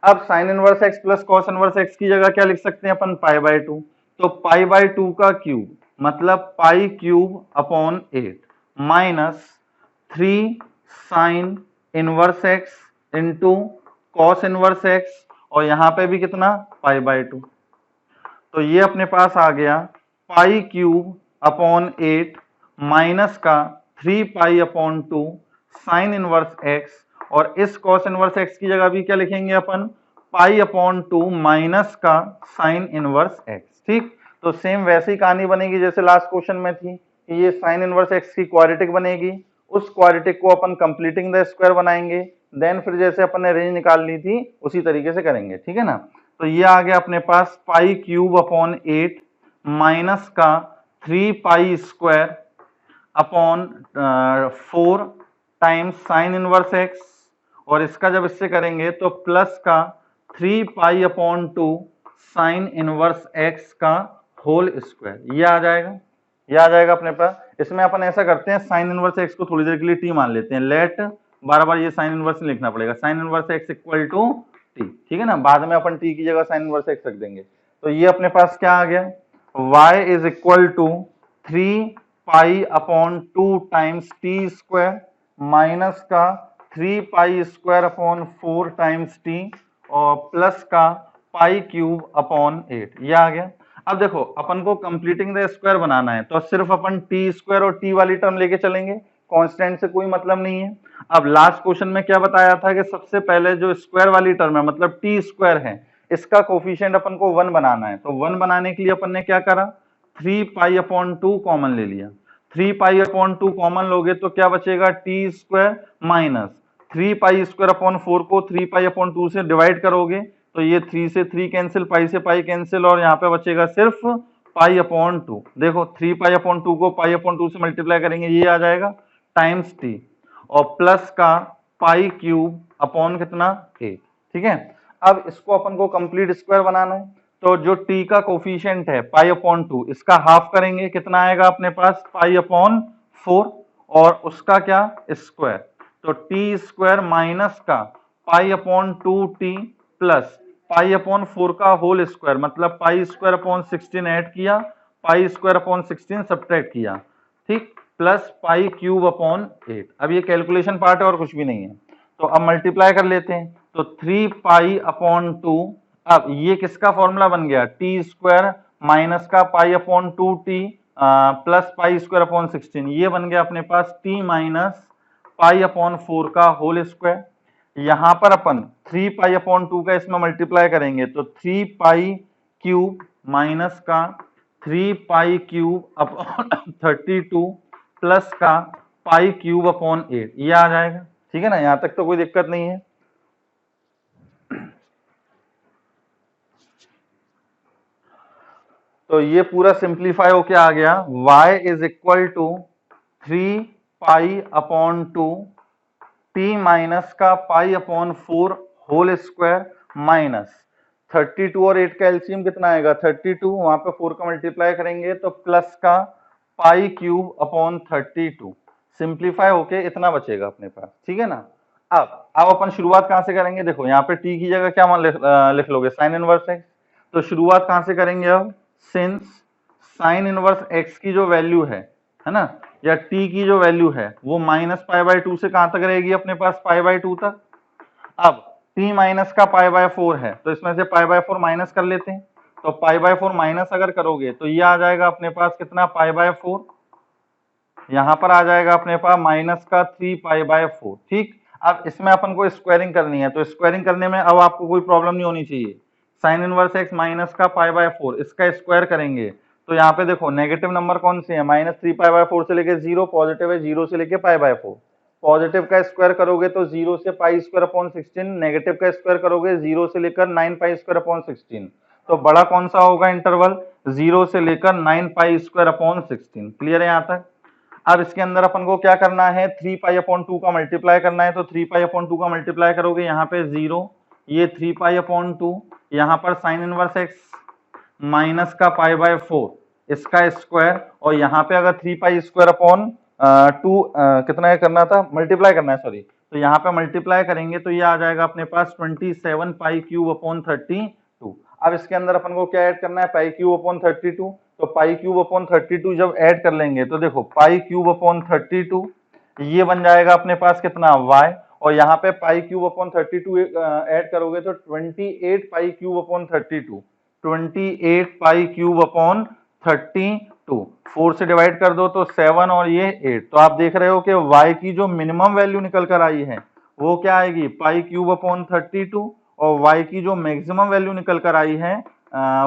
अब sine inverse x plus cos inverse X की जगह क्या लिख सकते हैं अपन, π/2, तो π/2 का क्यूब मतलब π³ 8 minus 3 sine inverse x into cos inverse X, और यहां पे भी कितना, π/2। तो ये अपने पास आ गया π³ 8 माइनस का 3π/2 साइन इनवर्स एक्स, और इस कॉस इनवर्स एक्स की जगह भी क्या लिखेंगे अपन, π/2 माइनस का साइन इनवर्स एक्स, ठीक। तो सेम वैसी ही कहानी बनेगी जैसे लास्ट क्वेश्चन में थी, कि ये साइन इनवर्स एक्स की क्वाड्रेटिक बनेगी, उस क्वाड्रेटिक को अपन कंप्लीटिंग द स्क्वायर बनाएंगे, देन फिर जैसे अपन ने रेंज निकाल ली थी उसी तरीके से करेंगे, ठीक है ना। तो ये आ गया अपने पास π³ 8 माइनस का 3π² 4 टाइम्स साइन इनवर्स एक्स, और इसका जब इससे करेंगे तो प्लस का 3π/2 साइन इनवर्स एक्स का होल स्क्वायर, ये आ जाएगा, ये आ जाएगा अपने पास। इसमें अपन ऐसा करते हैं, साइन इनवर्स एक्स को थोड़ी देर के लिए टी मान लेते हैं, लेट बार बार ये साइन इनवर्स नहीं लिखना पड़ेगा, sine inverse x equal to t, ठीक है ना, बाद में अपन टी की जगह साइन इनवर्स एक्स रख देंगे। तो ये अपने पास क्या आ गया, y is equal to 3π/2 times T square minus का 3π² 4 टाइम्स टी और प्लस का π³ 8, ये आ गया। अब देखो अपन को कंप्लीटिंग द स्क्वायर बनाना है तो सिर्फ अपन टी स्क्वायर और टी वाली टर्म लेके चलेंगे, कांस्टेंट से कोई मतलब नहीं है। अब लास्ट क्वेश्चन में क्या बताया था कि सबसे पहले जो स्क्वायर वाली टर्म है मतलब टी स्क्वायर है, इसका कोफिशिएंट अपन को 1 बनाना है, तो 1 बनाने के लिए अपन ने क्या करा, 3π/2 कॉमन ले लिया। 3π/2 कॉमन लोगे तो क्या बचेगा, टी स्क्वायर माइनस 3π²/4 को 3π/2 से डिवाइड करोगे तो ये 3 से 3 कैंसिल, पाई से पाई कैंसिल, और यहाँ पे बचेगा सिर्फ π/2। देखो 3π/2 को π/2 से मल्टीप्लाई करेंगे, ये आ जाएगा टाइम्स टी, और प्लस का π³ अपॉन कितना 8। ठीक है, अब इसको अपन को कंप्लीट स्क्वायर बनाना है, तो जो t का कोफिशिएंट है π/2, इसका हाफ करेंगे, कितना आएगा अपने पास π/4, और उसका क्या स्क्वायर, तो टी स्क्वायर माइनस का π/2t प्लस π/4 का होल स्क्वायर, मतलब π²/16 ऐड किया, π²/16 सब्ट्रैक्ट किया, ठीक, प्लस π³/8। अब ये कैलकुलेशन पार्ट है और कुछ भी नहीं है, तो अब मल्टीप्लाई कर लेते हैं, तो 3π/2, अब ये किसका फॉर्मूला बन गया, टी स्क्वायर माइनस का π/2t प्लस π²/16, ये बन गया अपने पास t माइनस π/4 का होल स्क्वायर। यहां पर अपन 3π/2 का इसमें मल्टीप्लाई करेंगे तो 3π³ माइनस का 3π³/32 प्लस का π³/8, ये आ जाएगा। ठीक है ना, यहां तक तो कोई दिक्कत नहीं है। तो ये पूरा सिंप्लीफाई होके आ गया, y is equal to 3π/2 t minus का π/4 होल स्क्वायर माइनस 32 और 8 का एलसीएम कितना आएगा 32, वहां पे 4 का मल्टीप्लाई करेंगे तो प्लस का π³/32। सिंप्लीफाई होके इतना बचेगा अपने पास। ठीक है ना, अब अपन शुरुआत कहां से करेंगे, देखो यहाँ पे t की जगह क्या मान लिख लोगे, साइन इनवर्स x, तो शुरुआत कहां से करेंगे, अब सिंस साइन इनवर्स x की जो वैल्यू है ना, या t की जो वैल्यू है वो -π/2 से कहां तक रहेगी अपने पास, π/2 तक। अब t माइनस का π/4 है, तो इसमें से π/4 माइनस कर लेते हैं, तो π/4 माइनस अगर करोगे तो ये आ जाएगा अपने पास कितना, π/4, यहां पर आ जाएगा अपने पास माइनस का 3π/4। ठीक, अब इसमें अपन को स्क्वायरिंग करनी है, तो स्क्वायरिंग करने में अब आपको कोई प्रॉब्लम नहीं होनी चाहिए। साइन इनवर्स x माइनस का π/4, इसका स्क्वायर करेंगे तो यहाँ पे देखो नेगेटिव नंबर कौन से है, -3π/4 से लेके 0, पॉजिटिव है 0 से लेके π/4। पॉजिटिव का स्क्वायर करोगे तो 0 से π²/16, नेगेटिव का स्क्वायर करोगे 0 से लेकर 9π²/16। तो बड़ा कौन सा होगा इंटरवल, 0 से लेकर 9π²/16। क्लियर है यहाँ तक। अब इसके अंदर अपन को क्या करना है, 3π/2 का मल्टीप्लाई करना है, तो 3π/2 का मल्टीप्लाई करोगे यहाँ पे 0, ये 3π/2, यहाँ पर साइन इनवर्स x माइनस का π/4, इसका स्क्वायर, और यहाँ पे अगर 3π²/2 कितना है करना था, मल्टीप्लाई करना है सॉरी, तो यहाँ पे मल्टीप्लाई करेंगे तो ये आ जाएगा अपने पास 27π³/32। अब इसके अंदर अपन को क्या ऐड करना है, π³/32, तो π³/32 जब ऐड कर लेंगे तो देखो π³/32 ये बन जाएगा अपने पास कितना y, और यहाँ पे π³/32 ऐड करोगे तो 28π³/32, 28π³/32, 4 से डिवाइड कर दो तो 7 और ये 8। तो आप देख रहे हो कि y की जो मिनिमम वैल्यू निकल कर आई है वो क्या आएगी, π³/32, और y की जो मैक्सिमम वैल्यू निकल कर आई है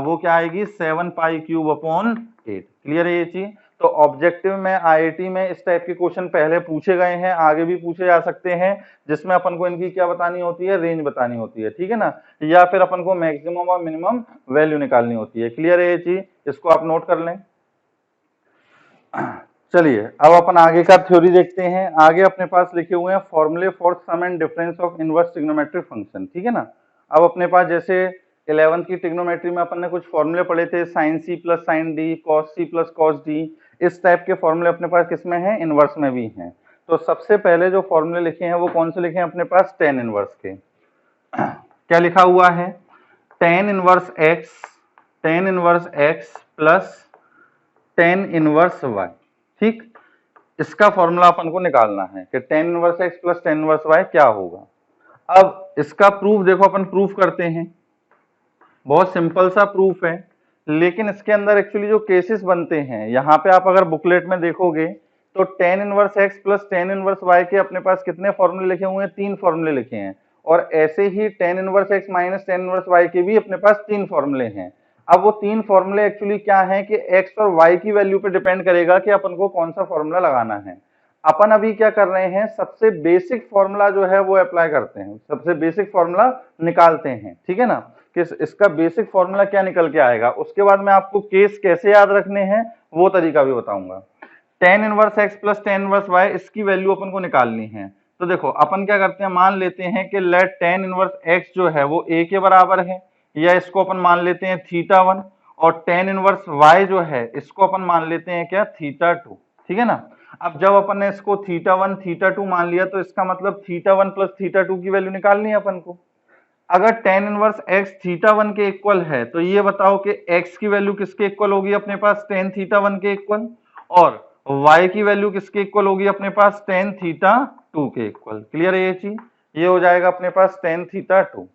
वो क्या आएगी, 7π³/8। क्लियर है ये चीज। तो ऑब्जेक्टिव में आईआईटी में इस टाइप के क्वेश्चन पहले पूछे गए हैं, आगे भी पूछे जा सकते हैं, जिसमें अपन को इनकी क्या बतानी होती है, रेंज बतानी होती है। ठीक है ना, या फिर अपन को मैक्सिमम और मिनिमम वैल्यू निकालनी होती है। क्लियर है ये चीज, इसको आप नोट कर लें। चलिए अब अपन आगे का थ्योरी देखते हैं। आगे अपने पास लिखे हुए हैं फॉर्मूले for sum and difference of inverse trigonometric function. ठीक है ना, अब अपने पास जैसे 11th की ट्रिग्नोमेट्री में अपन ने कुछ फॉर्मूले पढ़े थे, sine c plus sine d, cos c plus cos d, इस टाइप के फॉर्मूले अपने पास किसमें हैं, इनवर्स में भी हैं। तो सबसे पहले जो फॉर्मूले लिखे हैं वो कौन से लिखे हैं अपने पास, टेन इनवर्स के। क्या लिखा हुआ है, tan inverse x plus tan inverse y. ठीक, इसका फॉर्मूला अपन को निकालना है कि tan inverse x plus tan inverse y क्या होगा। अब इसका प्रूफ देखो, अपन प्रूफ करते हैं, बहुत सिंपल सा प्रूफ है, लेकिन इसके अंदर एक्चुअली जो केसेस बनते हैं, यहाँ पे आप अगर बुकलेट में देखोगे तो tan inverse x plus tan inverse y के अपने पास कितने फॉर्मूले लिखे हुए हैं, 3 फॉर्मूले लिखे हैं, और ऐसे ही tan inverse x minus tan inverse y के भी अपने पास 3 फॉर्मूले हैं। अब वो 3 फॉर्मूले एक्चुअली क्या हैं कि x और y की वैल्यू पे डिपेंड करेगा कि अपन को कौन सा फॉर्मूला लगाना है। अपन अभी क्या कर रहे हैं, सबसे बेसिक फॉर्मूला जो है वो अप्लाई करते हैं, सबसे बेसिक फॉर्मूला निकालते हैं, ठीक है ना, कि इसका बेसिक फॉर्मूला क्या निकल के आएगा। उसके बाद मैं आपको केस कैसे याद रखने हैं वो तरीका भी बताऊंगा। tan inverse x plus tan inverse y, इसकी वैल्यू अपन को निकालनी है। तो देखो अपन क्या करते हैं, मान लेते हैं कि लेट tan इनवर्स x जो है वो a के बराबर है, या इसको अपन मान लेते हैं θ1, और tan इनवर्स y जो है इसको अपन मान लेते हैं क्या, θ2, ठीक है ना। अब जब अपन ने इसको θ1 θ2 मान लिया तो इसका मतलब θ1 प्लस θ2 की वैल्यू निकालनी है अपन को। अगर tan इनवर्स x θ1 के इक्वल है तो ये बताओ कि x की वैल्यू किसके इक्वल होगी अपने पास, tan θ1 के इक्वल, और y की वैल्यू किसके इक्वल होगी अपने पास, tan θ2 के इक्वल। क्लियर है ये चीज, ये हो जाएगा अपने पास tan θ2।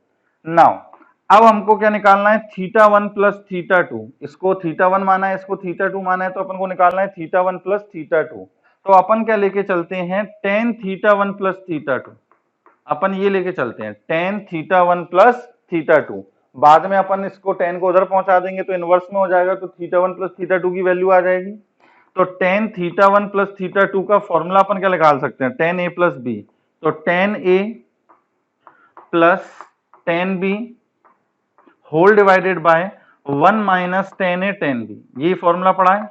नाउ अब हमको क्या निकालना है, θ1 प्लस θ2, इसको θ1 माना है, इसको θ2 माना है, तो अपन को निकालना है θ1 प्लस θ2। तो अपन क्या लेके चलते हैं, tan θ1 प्लस θ2, अपन ये लेके चलते हैं tan θ1 प्लस θ2। बाद में अपन इसको tan को उधर पहुंचा देंगे तो इनवर्स में हो जाएगा, तो θ1 प्लस θ2 की वैल्यू आ जाएगी। तो tan θ1 प्लस θ2 का फॉर्मूला अपन क्या निकाल सकते हैं, tan a प्लस b, तो tan a plus tan b whole divided by 1 minus tan a tan b, ये फॉर्मूला पढ़ा है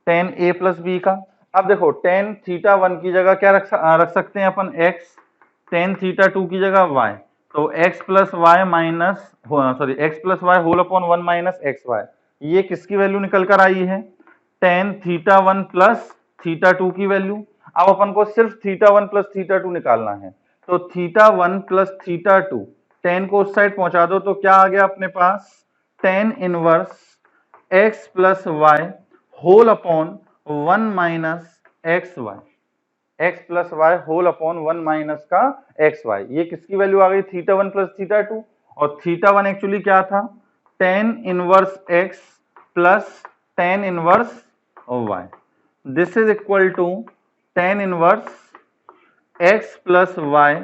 tan a प्लस b का। अब देखो tan θ1 की जगह क्या रख सकते हैं अपन, x, tan θ2 की जगह y, तो x plus y minus x plus y whole upon 1 minus x y, ये किसकी वैल्यू निकल कर आई है, tan θ1 प्लस θ2 की वैल्यू। अब अपन को सिर्फ θ1 प्लस θ2 निकालना है, तो θ1 प्लस θ2, tan को उस साइड पहुंचा दो तो क्या आ गया अपने पास, tan inverse x plus y whole upon 1 minus x y, x plus y whole upon 1 minus का एक्स वाई, ये किसकी वैल्यू आ गई, θ1 प्लस θ2, और θ1 एक्चुअली क्या था, tan inverse x plus tan inverse y, this is equal to tan inverse x plus y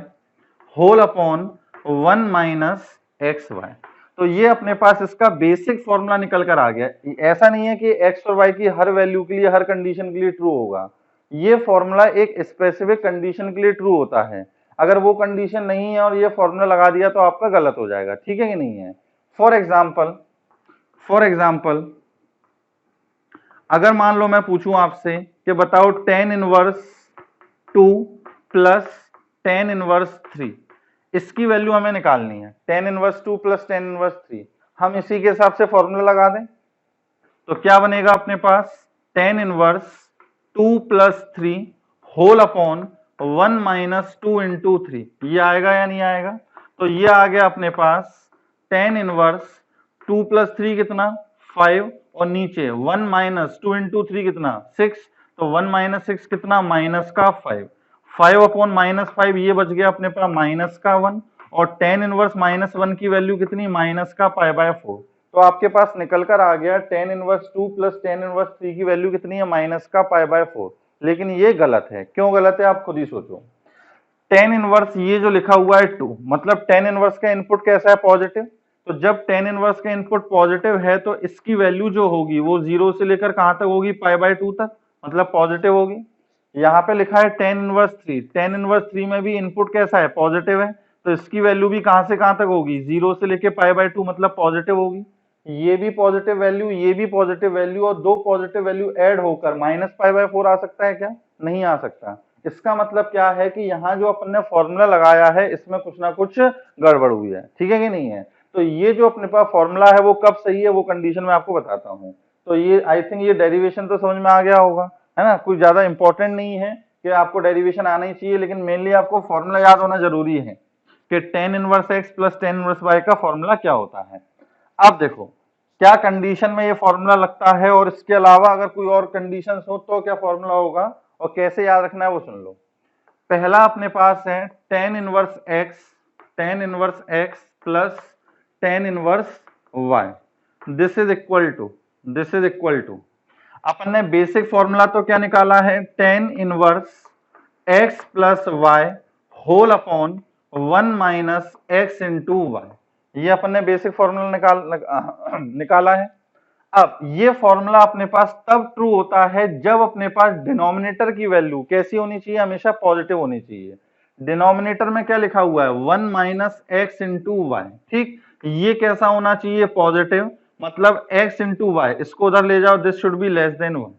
whole upon 1 minus x y. तो ये अपने पास इसका बेसिक फॉर्मूला निकल कर आ गया। ऐसा नहीं है कि x और y की हर वैल्यू के लिए, हर कंडीशन के लिए ट्रू होगा, ये फॉर्मूला एक स्पेसिफिक कंडीशन के लिए ट्रू होता है। अगर वो कंडीशन नहीं है और ये फॉर्मूला लगा दिया तो आपका गलत हो जाएगा, ठीक है कि नहीं है। फॉर एग्जाम्पल अगर मान लो मैं पूछूं आपसे कि बताओ tan inverse 2 plus tan inverse 3, इसकी वैल्यू हमें निकालनी है, tan inverse 2 plus tan inverse 3, हम इसी के हिसाब से फॉर्मूला लगा दें तो क्या बनेगा अपने पास, tan inverse 2 plus 3 whole upon 1 minus 2 into 3, ये आएगा या नहीं आएगा, तो ये आ गया अपने पास tan इनवर्स 2 प्लस 3 कितना 5, और नीचे 1 माइनस 2 इंटू 3 कितना 6, तो 1 माइनस 6 कितना माइनस का 5 अपॉन माइनस 5, ये बच गया अपने पास माइनस का 1, और tan इनवर्स माइनस 1 की वैल्यू कितनी, माइनस का π/4, तो आपके पास निकल कर आ गया tan inverse 2 plus tan inverse 3 की वैल्यू कितनी है, माइनस का π/4। लेकिन ये गलत है, क्यों गलत है आप खुद ही सोचो। tan इनवर्स ये जो लिखा हुआ है 2, मतलब tan इनवर्स का इनपुट कैसा है, पॉजिटिव, तो जब tan इनवर्स का इनपुट पॉजिटिव है तो इसकी वैल्यू जो होगी वो 0 से लेकर कहां तक होगी, π/2 तक, मतलब पॉजिटिव होगी। यहाँ पे लिखा है tan इनवर्स 3, tan इनवर्स 3 में भी इनपुट कैसा है, पॉजिटिव है, तो इसकी वैल्यू भी कहां से कहां तक होगी, 0 से लेके π/2, मतलब पॉजिटिव होगी। ये भी पॉजिटिव वैल्यू, ये भी पॉजिटिव वैल्यू, और दो पॉजिटिव वैल्यू ऐड होकर माइनस π/4 आ सकता है क्या, नहीं आ सकता। इसका मतलब क्या है कि यहाँ जो अपन ने फॉर्मूला लगाया है इसमें कुछ ना कुछ गड़बड़ हुई है, ठीक है कि नहीं है। तो ये जो अपने पास फॉर्मूला है वो कब सही है, वो कंडीशन में आपको बताता हूँ। तो ये आई थिंक ये डेरिवेशन तो समझ में आ गया होगा, है ना, कुछ ज्यादा इंपॉर्टेंट नहीं है कि आपको डेरिवेशन आना ही चाहिए, लेकिन मेनली आपको फॉर्मूला याद होना जरूरी है कि tan inverse x plus tan inverse y का फॉर्मूला क्या होता है। अब देखो क्या कंडीशन में ये फॉर्मूला लगता है, और इसके अलावा अगर कोई और कंडीशन हो तो क्या फॉर्मूला होगा और कैसे याद रखना है वो सुन लो। पहला अपने पास है tan inverse x plus tan inverse y, this is equal to अपन ने बेसिक फॉर्मूला तो क्या निकाला है, tan inverse x plus y whole upon 1 minus x into Y, ये अपन ने बेसिक फॉर्मूला निकाला है। अब ये फॉर्मूला अपने पास तब ट्रू होता है जब अपने पास डिनोमिनेटर की वैल्यू कैसी होनी चाहिए, हमेशा पॉजिटिव होनी चाहिए। डिनोमिनेटर में क्या लिखा हुआ है, 1 माइनस एक्स इंटू वाई, ठीक, ये कैसा होना चाहिए, पॉजिटिव, मतलब x इंटू वाई, इसको उधर ले जाओ, this should be less than 1।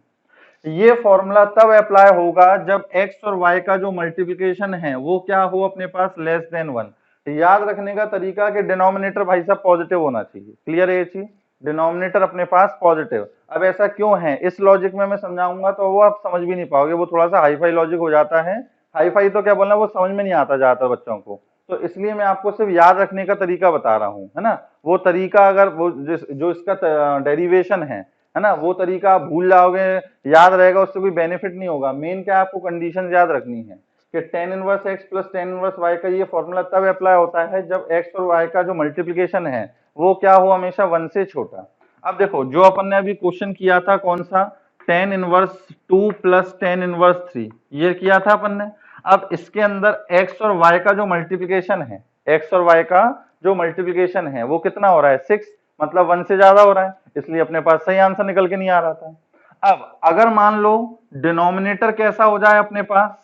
ये फॉर्मूला तब अप्लाई होगा जब x और y का जो मल्टीप्लिकेशन है वो क्या हो, अपने पास लेस देन 1। याद रखने का तरीका कि डिनोमिनेटर भाई साहब पॉजिटिव होना चाहिए, क्लियर है ये चीज, डिनोमिनेटर अपने पास पॉजिटिव। अब ऐसा क्यों है, इस लॉजिक में मैं समझाऊंगा तो वो आप समझ भी नहीं पाओगे, वो थोड़ा सा हाई फाई लॉजिक हो जाता है। हाई फाई तो क्या बोलना, वो समझ में नहीं आता ज्यादातर बच्चों को, तो इसलिए मैं आपको सिर्फ याद रखने का तरीका बता रहा हूँ, है ना। वो तरीका अगर वो जो इसका डेरिवेशन है ना, वो तरीका आप भूल जाओगे, याद रहेगा, उससे कोई बेनिफिट नहीं होगा। मेन क्या आपको कंडीशन याद रखनी है कि tan inverse x plus tan inverse y का ये फॉर्मूला तब अप्लाई होता है जब x और y का जो मल्टीप्लिकेशन है वो क्या हो, हमेशा 1 से छोटा। अब देखो जो अपन ने अभी क्वेश्चन किया था कौन सा, tan inverse 2 plus tan inverse 3, ये किया था अपन ने। अब इसके अंदर x और y का जो मल्टीप्लिकेशन है, x और y का जो मल्टीप्लिकेशन है वो कितना हो रहा है, 6, मतलब 1 से ज्यादा हो रहा है, इसलिए अपने पास सही आंसर निकल के नहीं आ रहा था। अब अगर मान लो डिनोमिनेटर कैसा हो जाए, अपने पास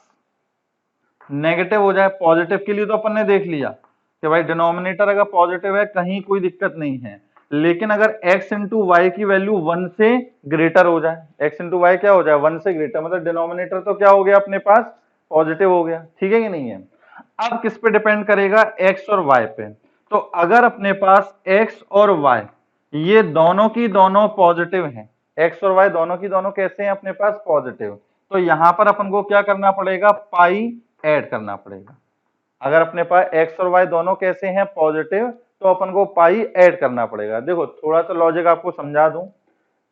नेगेटिव हो जाए, पॉजिटिव के लिए तो अपन ने देख लिया कि भाई डिनोमिनेटर अगर पॉजिटिव है कहीं कोई दिक्कत नहीं है, लेकिन अगर x इंटू वाई की वैल्यू 1 से ग्रेटर हो जाए, x इंटू वाई क्या हो जाए, 1 से ग्रेटर, मतलब डिनोमिनेटर तो क्या हो गया अपने पास, पॉजिटिव हो गया, ठीक है कि नहीं है। अब किस पे डिपेंड करेगा, x और y पे। तो अगर अपने पास x और y ये दोनों की दोनों पॉजिटिव हैं, x और y दोनों की दोनों कैसे हैं, अपने पास पॉजिटिव, तो यहां पर अपन को क्या करना पड़ेगा, पाई ऐड करना पड़ेगा। अगर अपने पास x और y दोनों कैसे हैं, पॉजिटिव, तो अपन को पाई ऐड करना पड़ेगा। देखो थोड़ा सा लॉजिक आपको समझा दूं,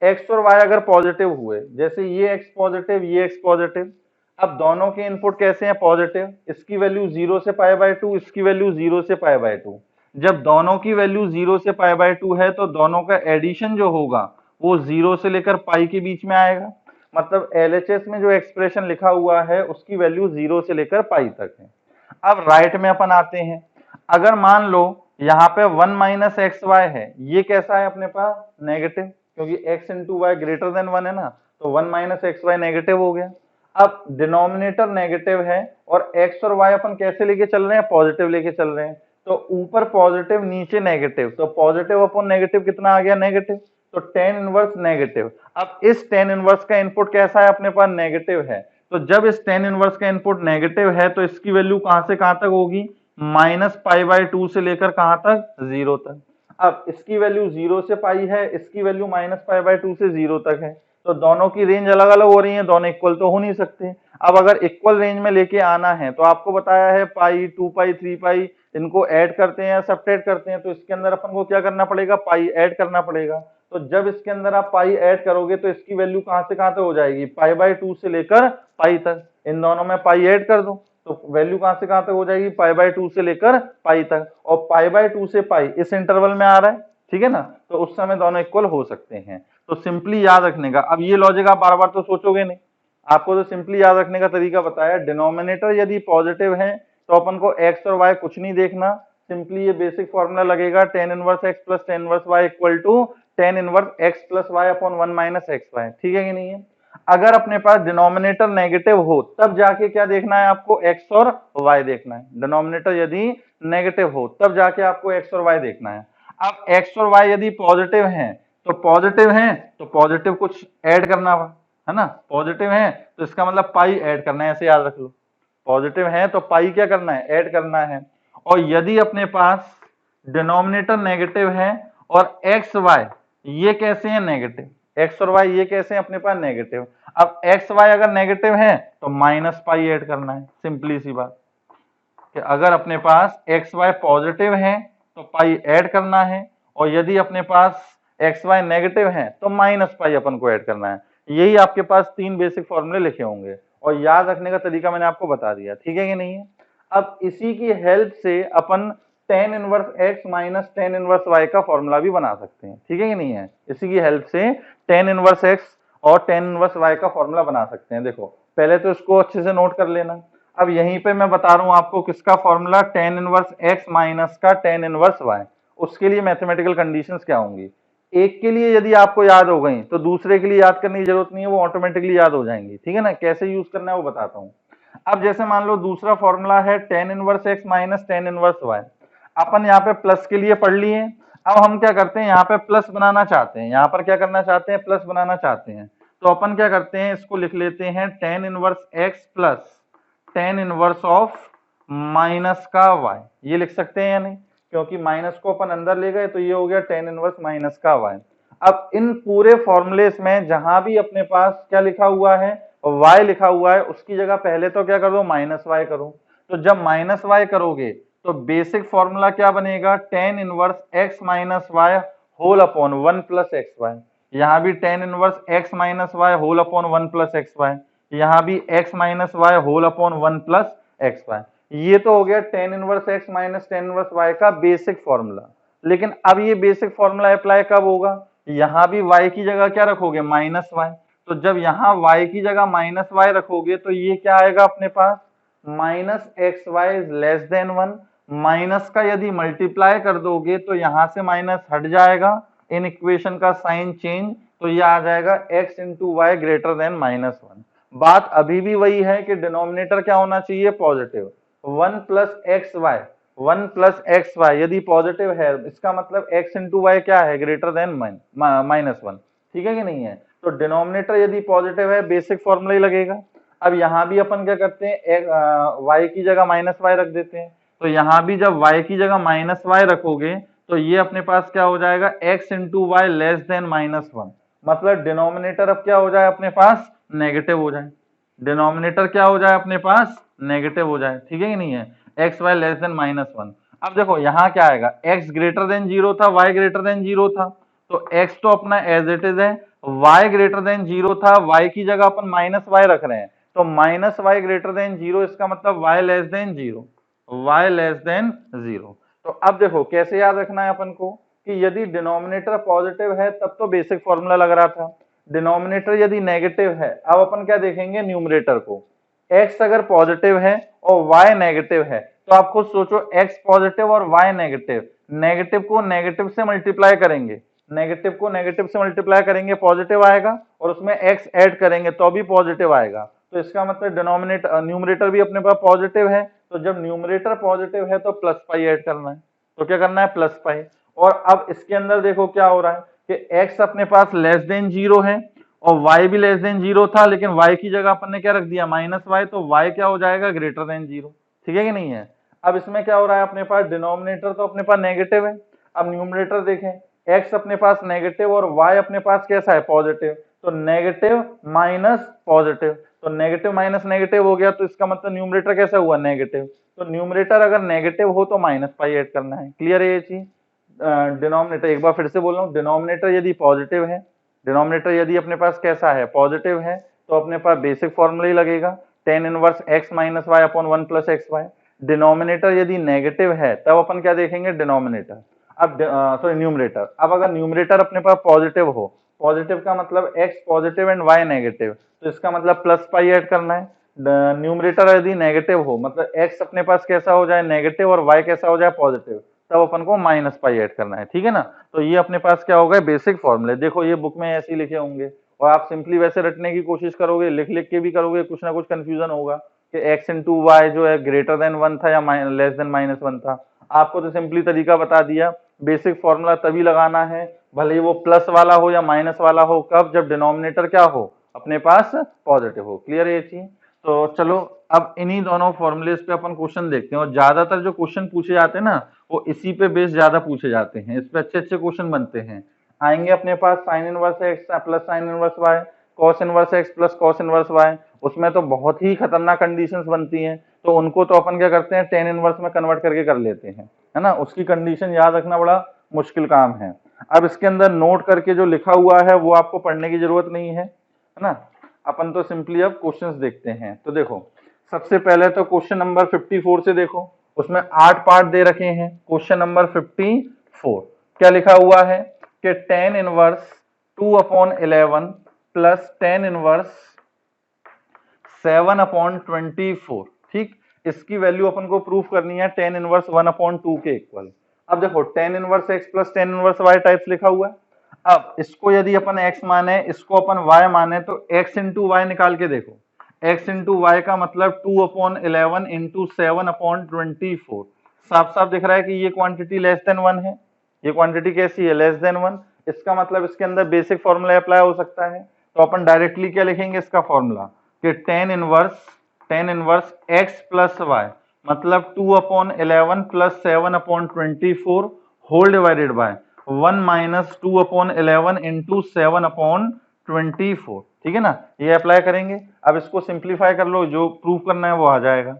x और y अगर पॉजिटिव हुए, जैसे ये x पॉजिटिव ये x पॉजिटिव, अब दोनों के इनपुट कैसे हैं, पॉजिटिव, इसकी वैल्यू 0 से पाई बाय 2, इसकी वैल्यू 0 से पाई बाय 2। जब दोनों की वैल्यू 0 से पाई बाय 2 है तो दोनों का एडिशन जो होगा वो 0 से लेकर पाई के बीच में आएगा, मतलब LHS में जो एक्सप्रेशन लिखा हुआ है उसकी वैल्यू 0 से लेकर पाई तक है। अब राइट में अपन आते हैं, अगर मान लो यहाँ पे 1 माइनस एक्स वाई है, ये कैसा है अपने पास, नेगेटिव, क्योंकि x into y greater than 1 है ना, तो 1 माइनस एक्स वाई नेगेटिव हो गया। अब डिनोमिनेटर नेगेटिव है और x और y अपन कैसे लेके चल रहे हैं, पॉजिटिव लेके चल रहे हैं, तो ऊपर पॉजिटिव नीचे नेगेटिव, तो पॉजिटिव अपॉन नेगेटिव कितना आ गया, नेगेटिव, तो tan इनवर्स नेगेटिव। अब इस tan इनवर्स का इनपुट कैसा है, अपने पास नेगेटिव है, तो जब इस tan इनवर्स का इनपुट नेगेटिव है तो इसकी वैल्यू कहां से कहां तक होगी, माइनस पाई बाय 2 से लेकर कहां तक, 0 तक। अब इसकी वैल्यू 0 से पाई है, इसकी वैल्यू माइनस पाई बाय 2 से 0 तक है, तो दोनों की रेंज अलग अलग हो रही है, दोनों इक्वल तो हो नहीं सकते। अब अगर इक्वल रेंज में लेके आना है तो आपको बताया है पाई, 2 पाई, 3 पाई, इनको ऐड करते हैं या सब्ट्रैक्ट करते हैं, तो इसके अंदर अपन को क्या करना पड़ेगा, पाई ऐड करना पड़ेगा। तो जब इसके अंदर आप पाई ऐड करोगे तो इसकी वैल्यू कहां से कहां तक हो जाएगी, पाई बाय 2 से लेकर पाई तक, इन दोनों में पाई ऐड कर दो तो वैल्यू कहां से कहां तक हो जाएगी, पाई बाय 2 से लेकर पाई तक, और पाई बाय 2 से पाई इस इंटरवल में आ रहा है, ठीक है ना, तो उस समय दोनों इक्वल हो सकते हैं। तो सिंपली याद रखने का, अब ये लॉजिक आप बार बार तो सोचोगे नहीं, आपको तो सिंपली याद रखने का तरीका बताया, डिनोमिनेटर यदि पॉजिटिव है तो अपन को x और y कुछ नहीं देखना, सिंपली ये बेसिक फॉर्मूला लगेगा tan inverse x plus tan inverse y equal to tan inverse x plus y upon 1 minus x y, ठीक है कि नहीं है। अगर अपने पास डिनोमिनेटर नेगेटिव हो तब जाके क्या देखना है आपको, x और y देखना है, डिनोमिनेटर यदि नेगेटिव हो तब जाके आपको x और y देखना है। अब x और y यदि पॉजिटिव हैं तो पॉजिटिव कुछ ऐड करना है ना, पॉजिटिव है तो इसका मतलब पाई ऐड करना है, ऐसे याद रख लो, पॉजिटिव है तो पाई क्या करना है, ऐड करना है। और यदि अपने पास डिनोमिनेटर नेगेटिव है और एक्स वाई ये कैसे हैं, नेगेटिव, एक्स और वाई ये कैसे हैं अपने पास, नेगेटिव, अब एक्स वाई अगर नेगेटिव है तो माइनस पाई ऐड करना है, सिंपली सी बात कि अगर अपने पास एक्स वाई पॉजिटिव है तो पाई ऐड करना है, और यदि अपने पास एक्स वाई नेगेटिव है तो माइनस पाई अपन को ऐड करना है। यही आपके पास 3 बेसिक फॉर्मूले लिखे होंगे और याद रखने का तरीका मैंने आपको बता दिया, ठीक है कि नहीं है। अब इसी की हेल्प से अपन tan inverse x minus tan inverse y का फॉर्मूला भी बना सकते हैं, ठीक है कि नहीं है, इसी की हेल्प से tan इनवर्स x और tan इनवर्स y का फॉर्मूला बना सकते हैं। देखो पहले तो इसको अच्छे से नोट कर लेना, अब यहीं पे मैं बता रहा हूं आपको किसका formula, tan inverse x minus का tan इनवर्स y। उसके लिए मैथमेटिकल कंडीशंस क्या होंगी, एक के लिए यदि आपको याद हो गई तो दूसरे के लिए याद करने की जरूरत नहीं है, वो ऑटोमेटिकली याद हो जाएंगी, ठीक है ना। कैसे यूज करना है वो बताता हूँ। अब जैसे मान लो दूसरा फॉर्मूला है tan inverse x minus tan inverse y। अपन यहाँ पे प्लस के लिए पढ़ लिए। अब हम क्या करते हैं, यहाँ पे प्लस बनाना चाहते हैं, यहाँ पर क्या करना चाहते हैं, प्लस बनाना चाहते हैं। तो अपन क्या करते हैं, इसको लिख लेते हैं tan inverse x plus tan inverse of minus का y। ये लिख सकते हैं या नहीं, क्योंकि माइनस को अपन अंदर ले गए तो ये हो गया tan इनवर्स माइनस का y। अब इन पूरे फॉर्मूलेस में जहां भी अपने पास क्या लिखा हुआ है, y लिखा हुआ है, उसकी जगह पहले तो क्या कर दो, माइनस y करो। तो जब माइनस y करोगे तो बेसिक फॉर्मूला क्या बनेगा, tan inverse x minus y whole upon 1 plus x y. यहाँ भी tan inverse x minus y whole upon 1 plus x y, यहाँ भी x minus y whole upon 1 plus x y. ये तो हो गया tan inverse x minus tan inverse y का बेसिक फॉर्मूला। लेकिन अब ये बेसिक फॉर्मूला अप्लाई कब होगा, यहाँ भी y की जगह क्या रखोगे, माइनस y। तो जब यहाँ y की जगह माइनस y रखोगे तो ये क्या आएगा अपने पास, minus x Y is less than 1। Minus का यदि मल्टीप्लाई कर दोगे तो यहां से माइनस हट जाएगा, इन इक्वेशन का साइन चेंज, तो ये आ जाएगा x into y greater than minus 1। बात अभी भी वही है कि डिनोमिनेटर क्या होना चाहिए, positive. 1 plus x y, 1 plus x y यदि पॉजिटिव है, इसका मतलब x इंटू वाई क्या है, ग्रेटर देन माइनस 1, ठीक है कि नहीं है। तो डिनोमिनेटर यदि पॉजिटिव है, बेसिक फॉर्मूला ही लगेगा। अब यहाँ भी अपन क्या करते हैं, y की जगह माइनस वाई रख देते हैं। तो यहाँ भी जब y की जगह माइनस वाई रखोगे तो ये अपने पास क्या हो जाएगा, x into y less than minus 1। मतलब डिनोमिनेटर अब क्या हो जाए अपने पास, नेगेटिव हो जाए। डिनोमिनेटर क्या हो जाए अपने पास, नेगेटिव हो जाए, ठीक है कि नहीं है, x y less than minus 1। अब देखो यहाँ क्या आएगा, x ग्रेटर देन 0 था, y ग्रेटर देन 0 था, तो x तो अपना एज इट इज है, y ग्रेटर देन 0 था, y की जगह अपन माइनस वाई रख रहे हैं, तो माइनस वाई ग्रेटर देन 0, इसका मतलब y less than 0, y less than 0। तो अब देखो कैसे याद रखना है अपन को, कि यदि डिनोमिनेटर पॉजिटिव है तब तो बेसिक फॉर्मूला लग रहा था, डिनोमिनेटर यदि नेगेटिव है, अब अपन क्या देखेंगे, न्यूमरेटर को। x अगर पॉजिटिव है और y नेगेटिव है, तो आप खुद सोचो, x पॉजिटिव और y नेगेटिव, नेगेटिव को नेगेटिव से मल्टीप्लाई करेंगे, नेगेटिव को नेगेटिव से मल्टीप्लाई करेंगे, पॉजिटिव आएगा, और उसमें x ऐड करेंगे तो भी पॉजिटिव आएगा। तो इसका मतलब डिनोमिनेटर न्यूमरेटर भी अपने पास पॉजिटिव है, तो जब न्यूमरेटर पॉजिटिव है तो प्लस पाई ऐड करना है। तो क्या करना है, प्लस पाई। और अब इसके अंदर देखो क्या हो रहा है कि x अपने पास लेस देन 0 है और y भी लेस देन 0 था, लेकिन y की जगह अपन ने क्या रख दिया, माइनस y, तो y क्या हो जाएगा, ग्रेटर देन 0, ठीक है कि नहीं है। अब इसमें क्या हो रहा है, अपने पास डिनोमिनेटर तो अपने पास नेगेटिव है, अब न्यूमरेटर देखें, x अपने पास नेगेटिव और y अपने पास कैसा है, पॉजिटिव, तो नेगेटिव माइनस पॉजिटिव, तो नेगेटिव माइनस नेगेटिव हो गया, तो इसका मतलब न्यूमरेटर कैसा हुआ, नेगेटिव। तो न्यूमरेटर अगर नेगेटिव हो तो माइनस पाई ऐड करना है, क्लियर है ये चीज। डिनोमिनेटर एक बार फिर से बोल रहा हूँ, डिनोमिनेटर यदि पॉजिटिव है, डिनोमिनेटर यदि अपने पास कैसा है, पॉजिटिव है, तो अपने पास बेसिक फॉर्मूला ही लगेगा, tan inverse x minus y upon 1 plus x y. Denominator यदि नेगेटिव है तब अपन क्या देखेंगे, डिनोमिनेटर। अब सॉरी न्यूमरेटर, अब अगर न्यूमरेटर अपने पास पॉजिटिव हो, पॉजिटिव का मतलब x positive and y negative, तो इसका मतलब प्लस पाई ऐड करना है। न्यूमरेटर यदि नेगेटिव हो, मतलब x अपने पास कैसा हो जाए, नेगेटिव, और y कैसा हो जाए, पॉजिटिव, तब अपन को माइनस पाई ऐड करना है, ठीक है ना। तो ये अपने पास क्या होगा, बेसिक फॉर्मूले। देखो ये बुक में ऐसे ही लिखे होंगे और आप सिंपली वैसे रटने की कोशिश करोगे, लिख लिख के भी करोगे, कुछ ना कुछ कंफ्यूजन होगा कि x इंटू वाई जो है ग्रेटर देन 1 था या लेस देन माइनस 1 था। आपको तो सिंपली तरीका बता दिया, बेसिक फॉर्मूला तभी लगाना है, भले ही वो प्लस वाला हो या माइनस वाला हो, कब, जब डिनोमिनेटर क्या हो, अपने पास पॉजिटिव हो, क्लियर है ये चीज। तो चलो अब इन्हीं दोनों फॉर्मुलेस पे अपन क्वेश्चन देखते हैं, और ज्यादातर जो क्वेश्चन पूछे जाते हैं ना, वो इसी पे बेस ज्यादा पूछे जाते हैं, इस पे अच्छे अच्छे क्वेश्चन बनते हैं। आएंगे अपने पास sine inverse x plus sine inverse Y, cos inverse x plus cos inverse Y, उसमें तो बहुत ही खतरनाक कंडीशंस बनती हैं, तो उनको तो अपन क्या करते हैं, टेन इनवर्स में कन्वर्ट करके कर लेते हैं, है ना। उसकी कंडीशन याद रखना बड़ा मुश्किल काम है। अब इसके अंदर नोट करके जो लिखा हुआ है वो आपको पढ़ने की जरूरत नहीं है ना। अपन तो सिंपली अब क्वेश्चंस देखते हैं। तो देखो सबसे पहले तो क्वेश्चन नंबर 54 से देखो, उसमें 8 पार्ट दे रखे हैं। क्वेश्चन नंबर 54 क्या लिखा हुआ है कि tan inverse 2/11 plus tan inverse 7/24 ठीक, इसकी वैल्यू अपन को प्रूफ करनी है tan इनवर्स 1/2 के इक्वल। अब देखो tan inverse x plus tan inverse y types लिखा हुआ है। अब इसको यदि अपन x माने, इसको अपन y माने, तो x इंटू वाई निकाल के देखो। x इंटू वाई का मतलब 2/11 इंटू 7/24। साफ साफ दिख रहा है कि ये क्वांटिटी लेस देन 1 है। ये क्वांटिटी कैसी है? Less than 1। इसका मतलब इसके अंदर बेसिक फॉर्मूला अप्लाई हो सकता है। तो अपन डायरेक्टली क्या लिखेंगे इसका फॉर्मूला कि tan inverse x plus y मतलब 2/11 plus 7/24 whole divided by 1 minus 2/11 into 7/24। ठीक है ना, ये अप्लाई करेंगे। अब इसको सिंप्लीफाई कर लो, जो प्रूव करना है वो आ जाएगा।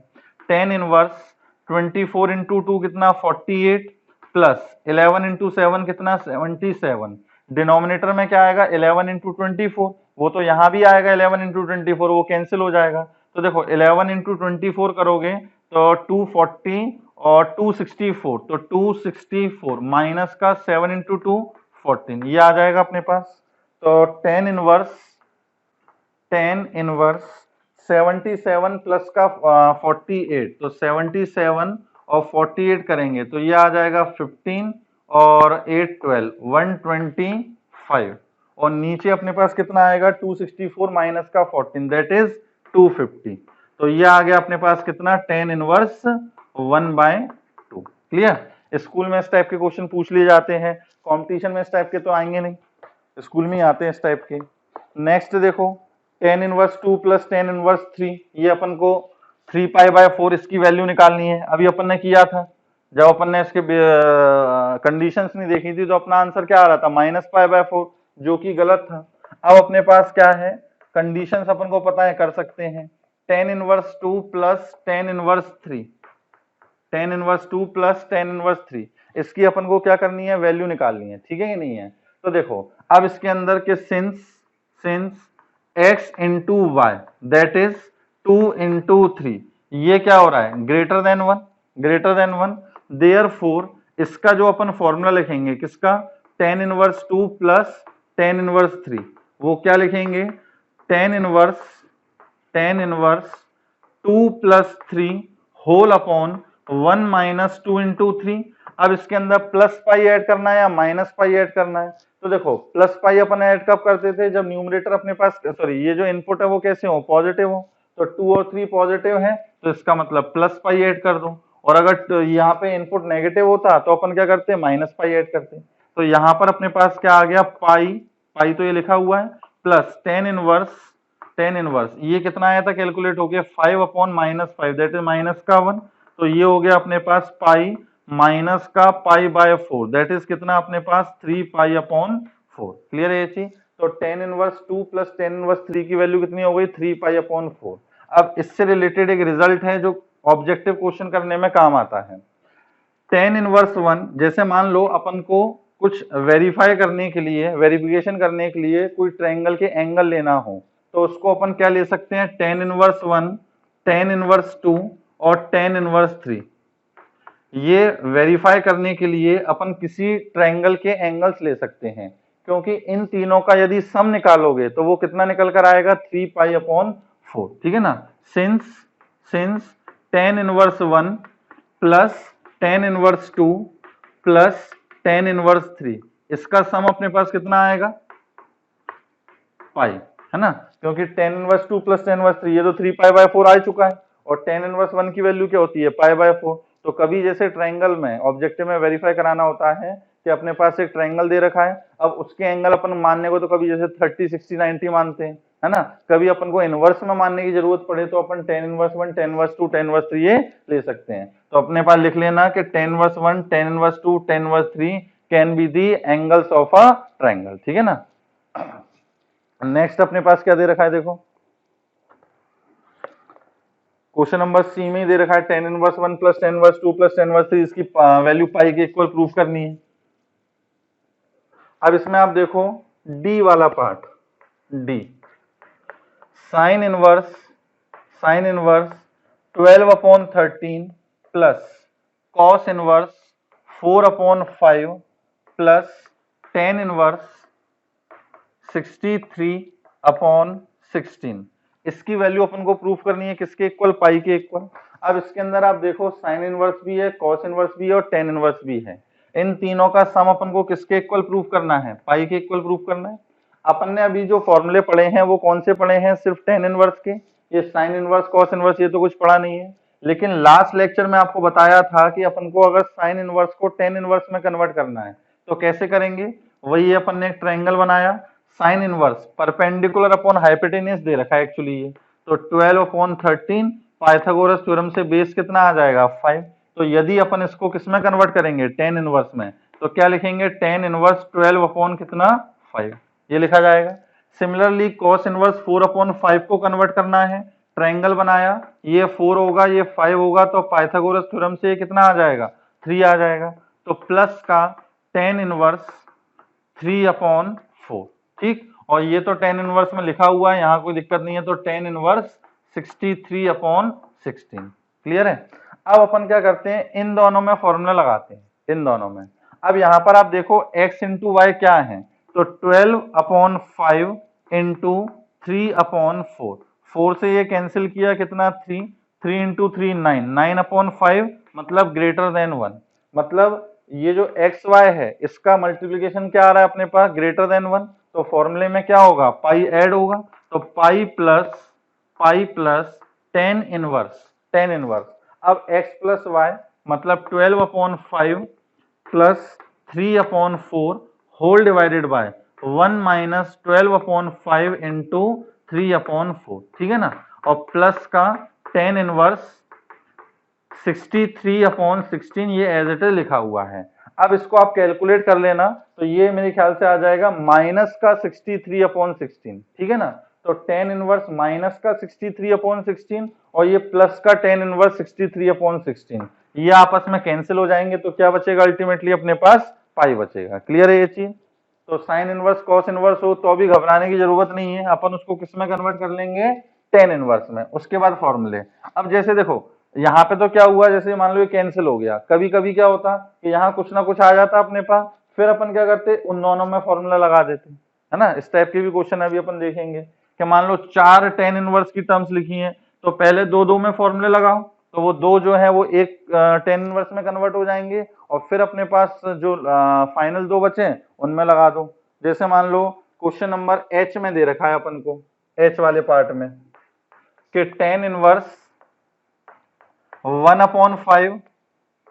tan इनवर्स 24 इंटू 2 कितना? 48 प्लस 11 इंटू 7 कितना? 77। डिनोमिनेटर में क्या आएगा? 11 इंटू 24। वो तो यहां भी आएगा 11 इंटू 24, वो कैंसिल हो जाएगा। तो देखो 11 इंटू 24 करोगे तो 240 और 264, तो 264 माइनस का 7 इंटू 2 14, ये आ जाएगा अपने पास। तो tan इनवर्स 77 प्लस का 48, तो 77 और 48 करेंगे तो ये आ जाएगा 15 और 8 12 125। और नीचे अपने पास कितना आएगा? 264 माइनस का 14, दैट इज 250। तो ये आ गया अपने पास कितना? tan inverse 1/2। क्लियर? स्कूल में इस टाइप के क्वेश्चन पूछ लिए जाते हैं, कंपटीशन में इस टाइप के तो आएंगे नहीं, स्कूल में ही आते हैं इस टाइप के। नेक्स्ट देखो tan inverse 2 plus tan inverse 3, ये अपन को 3π/4 इसकी वैल्यू निकालनी है। अभी अपन ने किया था, जब अपन ने इसके कंडीशंस नहीं देखी थी तो अपना आंसर क्या आ रहा था? -π/4, जो कि गलत था। अब अपने पास क्या है? कंडीशंस अपन को पता है, कर सकते हैं। tan inverse 2 plus tan inverse 3, tan inverse 2 plus tan inverse 3, इसकी अपन को क्या करनी है? वैल्यू निकालनी है। ठीक है कि नहीं है? तो देखो अब इसके अंदर के since x into y that is 2 into 3, ये क्या हो रहा है? ग्रेटर देन 1, देयरफॉर इसका जो अपन फॉर्मूला लिखेंगे किसका? tan inverse 2 plus tan inverse 3, वो क्या लिखेंगे? tan inverse 2 plus 3 whole upon 1 minus 2 into 3। अब इसके अंदर प्लस पाई ऐड करना है या माइनस पाई ऐड करना है? तो देखो प्लस पाई अपन ऐड कब करते थे? जब न्यूमरेटर अपने पास, सॉरी, ये जो इनपुट है वो कैसे हो? पॉजिटिव हो। तो 2 और 3 पॉजिटिव है, तो इसका मतलब प्लस पाई ऐड कर दो। और अगर यहाँ पे इनपुट नेगेटिव होता तो अपन क्या करते? माइनस पाई ऐड करते। तो यहाँ पर अपने पास क्या आ गया? पाई तो ये लिखा हुआ है, प्लस tan इनवर्स ये कितना आया था? कैलकुलेट हो गया 5/-5 दैट इज माइनस का 1। तो ये हो गया अपने पास पाई माइनस का π/4 दैट इज कितना अपने पास? 3π/4। क्लियर है ये चीज? तो tan inverse 2 plus tan inverse 3 की वैल्यू कितनी हो गई? 3π/4। अब इससे रिलेटेड एक रिजल्ट है जो ऑब्जेक्टिव क्वेश्चन करने में काम आता है। tan इनवर्स 1, जैसे मान लो अपन को कुछ वेरीफाई करने के लिए, वेरिफिकेशन करने के लिए कोई ट्रायंगल के एंगल लेना हो, तो उसको अपन क्या ले सकते हैं? tan इनवर्स 1, tan इनवर्स 2 और tan इनवर्स 3। ये वेरीफाई करने के लिए अपन किसी ट्रायंगल के एंगल्स ले सकते हैं, क्योंकि इन तीनों का यदि सम निकालोगे तो वो कितना निकल कर आएगा? 3π/4। ठीक है ना? Since tan inverse 1 plus tan inverse 2 plus tan inverse 3, इसका सम अपने पास कितना आएगा? पाई, है ना? क्योंकि tan inverse 2 plus tan inverse 3, ये तो 3π/4 आ चुका है, और tan इनवर्स 1 की वैल्यू क्या होती है? π/4। तो कभी जैसे ट्रायंगल में ऑब्जेक्टिव में वेरीफाई कराना होता है कि अपने पास एक ट्रायंगल दे रखा है, अब उसके एंगल अपन मानने को तो कभी जैसे 30 60 90 मानते हैं, है ना? कभी अपन को इनवर्स में मानने की जरूरत पड़े तो अपन tan inverse 1, tan inverse 2, tan inverse 3 ये ले सकते हैं। तो अपने पास लिख लेना कि tan inverse 1, tan inverse 2, tan inverse 3 can be the angles of a triangle. ठीक है ना? नेक्स्ट अपने पास क्या दे रखा है? देखो क्वेश्चन नंबर सी में ही दे रखा है tan inverse 1 plus tan inverse 2 plus tan inverse 3, इसकी वैल्यू पाई के इक्वल प्रूफ करनी है। अब इसमें आप देखो डी वाला part, D sine inverse 12/13 plus cos inverse 4/5 plus tan inverse 63/16, इसकी वैल्यू अपन को प्रूफ करनी है किसके इक्वल, पाई के इक्वल। अब इसके अंदर आप देखो साइन इनवर्स भी है, कॉस इनवर्स भी है और टेन इनवर्स भी है। इन तीनों का सम अपन को किसके इक्वल प्रूफ करना है, पाई के इक्वल प्रूफ करना है। अपन ने अभी जो फॉर्मूले पढ़े हैं वो कौन से पढ़े हैं, सिर्फ टेन इनवर्स के। ये साइन इनवर्स कॉस इनवर्स ये तो कुछ पढ़ा नहीं है। लेकिन लास्ट लेक्चर में आपको बताया था कि अपन को अगर साइन इनवर्स को टेन इनवर्स में कन्वर्ट करना है तो कैसे करेंगे। वही अपन ने एक ट्रायंगल बनाया, sine inverse perpendicular upon hypotenuse दे रखा है एक्चुअली ये, तो 12/13 पाइथागोरस थ्योरम से बेस कितना आ जाएगा 5। तो यदि अपन इसको किस में कन्वर्ट करेंगे, टेन इनवर्स में, तो क्या लिखेंगे, टेन इनवर्स 12 अपॉन कितना 5, ये लिखा जाएगा। सिमिलरली कॉस इनवर्स 4/5 को कन्वर्ट करना है, ट्रायंगल बनाया, ये 4 होगा ये 5 होगा, तो पाइथागोरस थ्योरम से कितना आ जाएगा 3 आ जाएगा। तो प्लस का टेन इनवर्स 3/4, ठीक। और ये तो टेन इनवर्स में लिखा हुआ है, यहाँ कोई दिक्कत नहीं है, तो टेन इनवर्स 63/16। क्लियर है। अब अपन क्या करते हैं, इन दोनों में फॉर्मूला लगाते हैं, इन दोनों में। अब यहाँ पर आप देखो x इंटू वाई क्या है, तो 12/5 इंटू 3/4, 4 से ये कैंसिल किया कितना 3, 3 इंटू 3 9, 9/5 मतलब ग्रेटर देन 1, मतलब ये जो एक्स वाई है इसका मल्टीप्लीकेशन क्या आ रहा है अपने पास, ग्रेटर देन 1। तो फॉर्मूले में क्या होगा, पाई ऐड होगा, तो पाई प्लस टेन इनवर्स। अब x प्लस वाई मतलब 12/5 plus 3/4 whole divided by 1 minus 12/5 into 3/4, ठीक है ना। और प्लस का टेन इनवर्स 63/16, ये एज इट इज लिखा हुआ है। अब इसको आप कैलकुलेट कर लेना, तो ये मेरे ख्याल से आ जाएगा माइनस का 63/16, ठीक है ना। तो टेन इनवर्स माइनस का 63/16 और ये प्लस का टेन इनवर्स 63/16, ये आपस में कैंसिल हो जाएंगे, तो क्या बचेगा अल्टीमेटली अपने पास पाई बचेगा। क्लियर है ये चीज। तो साइन इनवर्स कॉस इनवर्स हो तो अभी घबराने की जरूरत नहीं है, अपन उसको किस में कन्वर्ट कर लेंगे, टेन इनवर्स में। उसके बाद फॉर्मूले, अब जैसे देखो यहाँ पे तो क्या हुआ, जैसे मान लो ये कैंसिल हो गया, कभी कभी क्या होता कि यहाँ कुछ ना कुछ आ जाता अपने पास, फिर अपन क्या करते उन दोनों में फॉर्मूला लगा देते, है ना। इस टाइप के भी क्वेश्चन अभी अपन देखेंगे कि मान लो 4 टेन इनवर्स की टर्म्स लिखी हैं, तो पहले दो में फॉर्मूले लगाओ, तो वो दो जो है वो एक टेन इनवर्स में कन्वर्ट हो जाएंगे, और फिर अपने पास जो फाइनल दो बचे उनमें लगा दो। जैसे मान लो क्वेश्चन नंबर एच में दे रखा है अपन को, एच वाले पार्ट में, कि tan inverse 1/5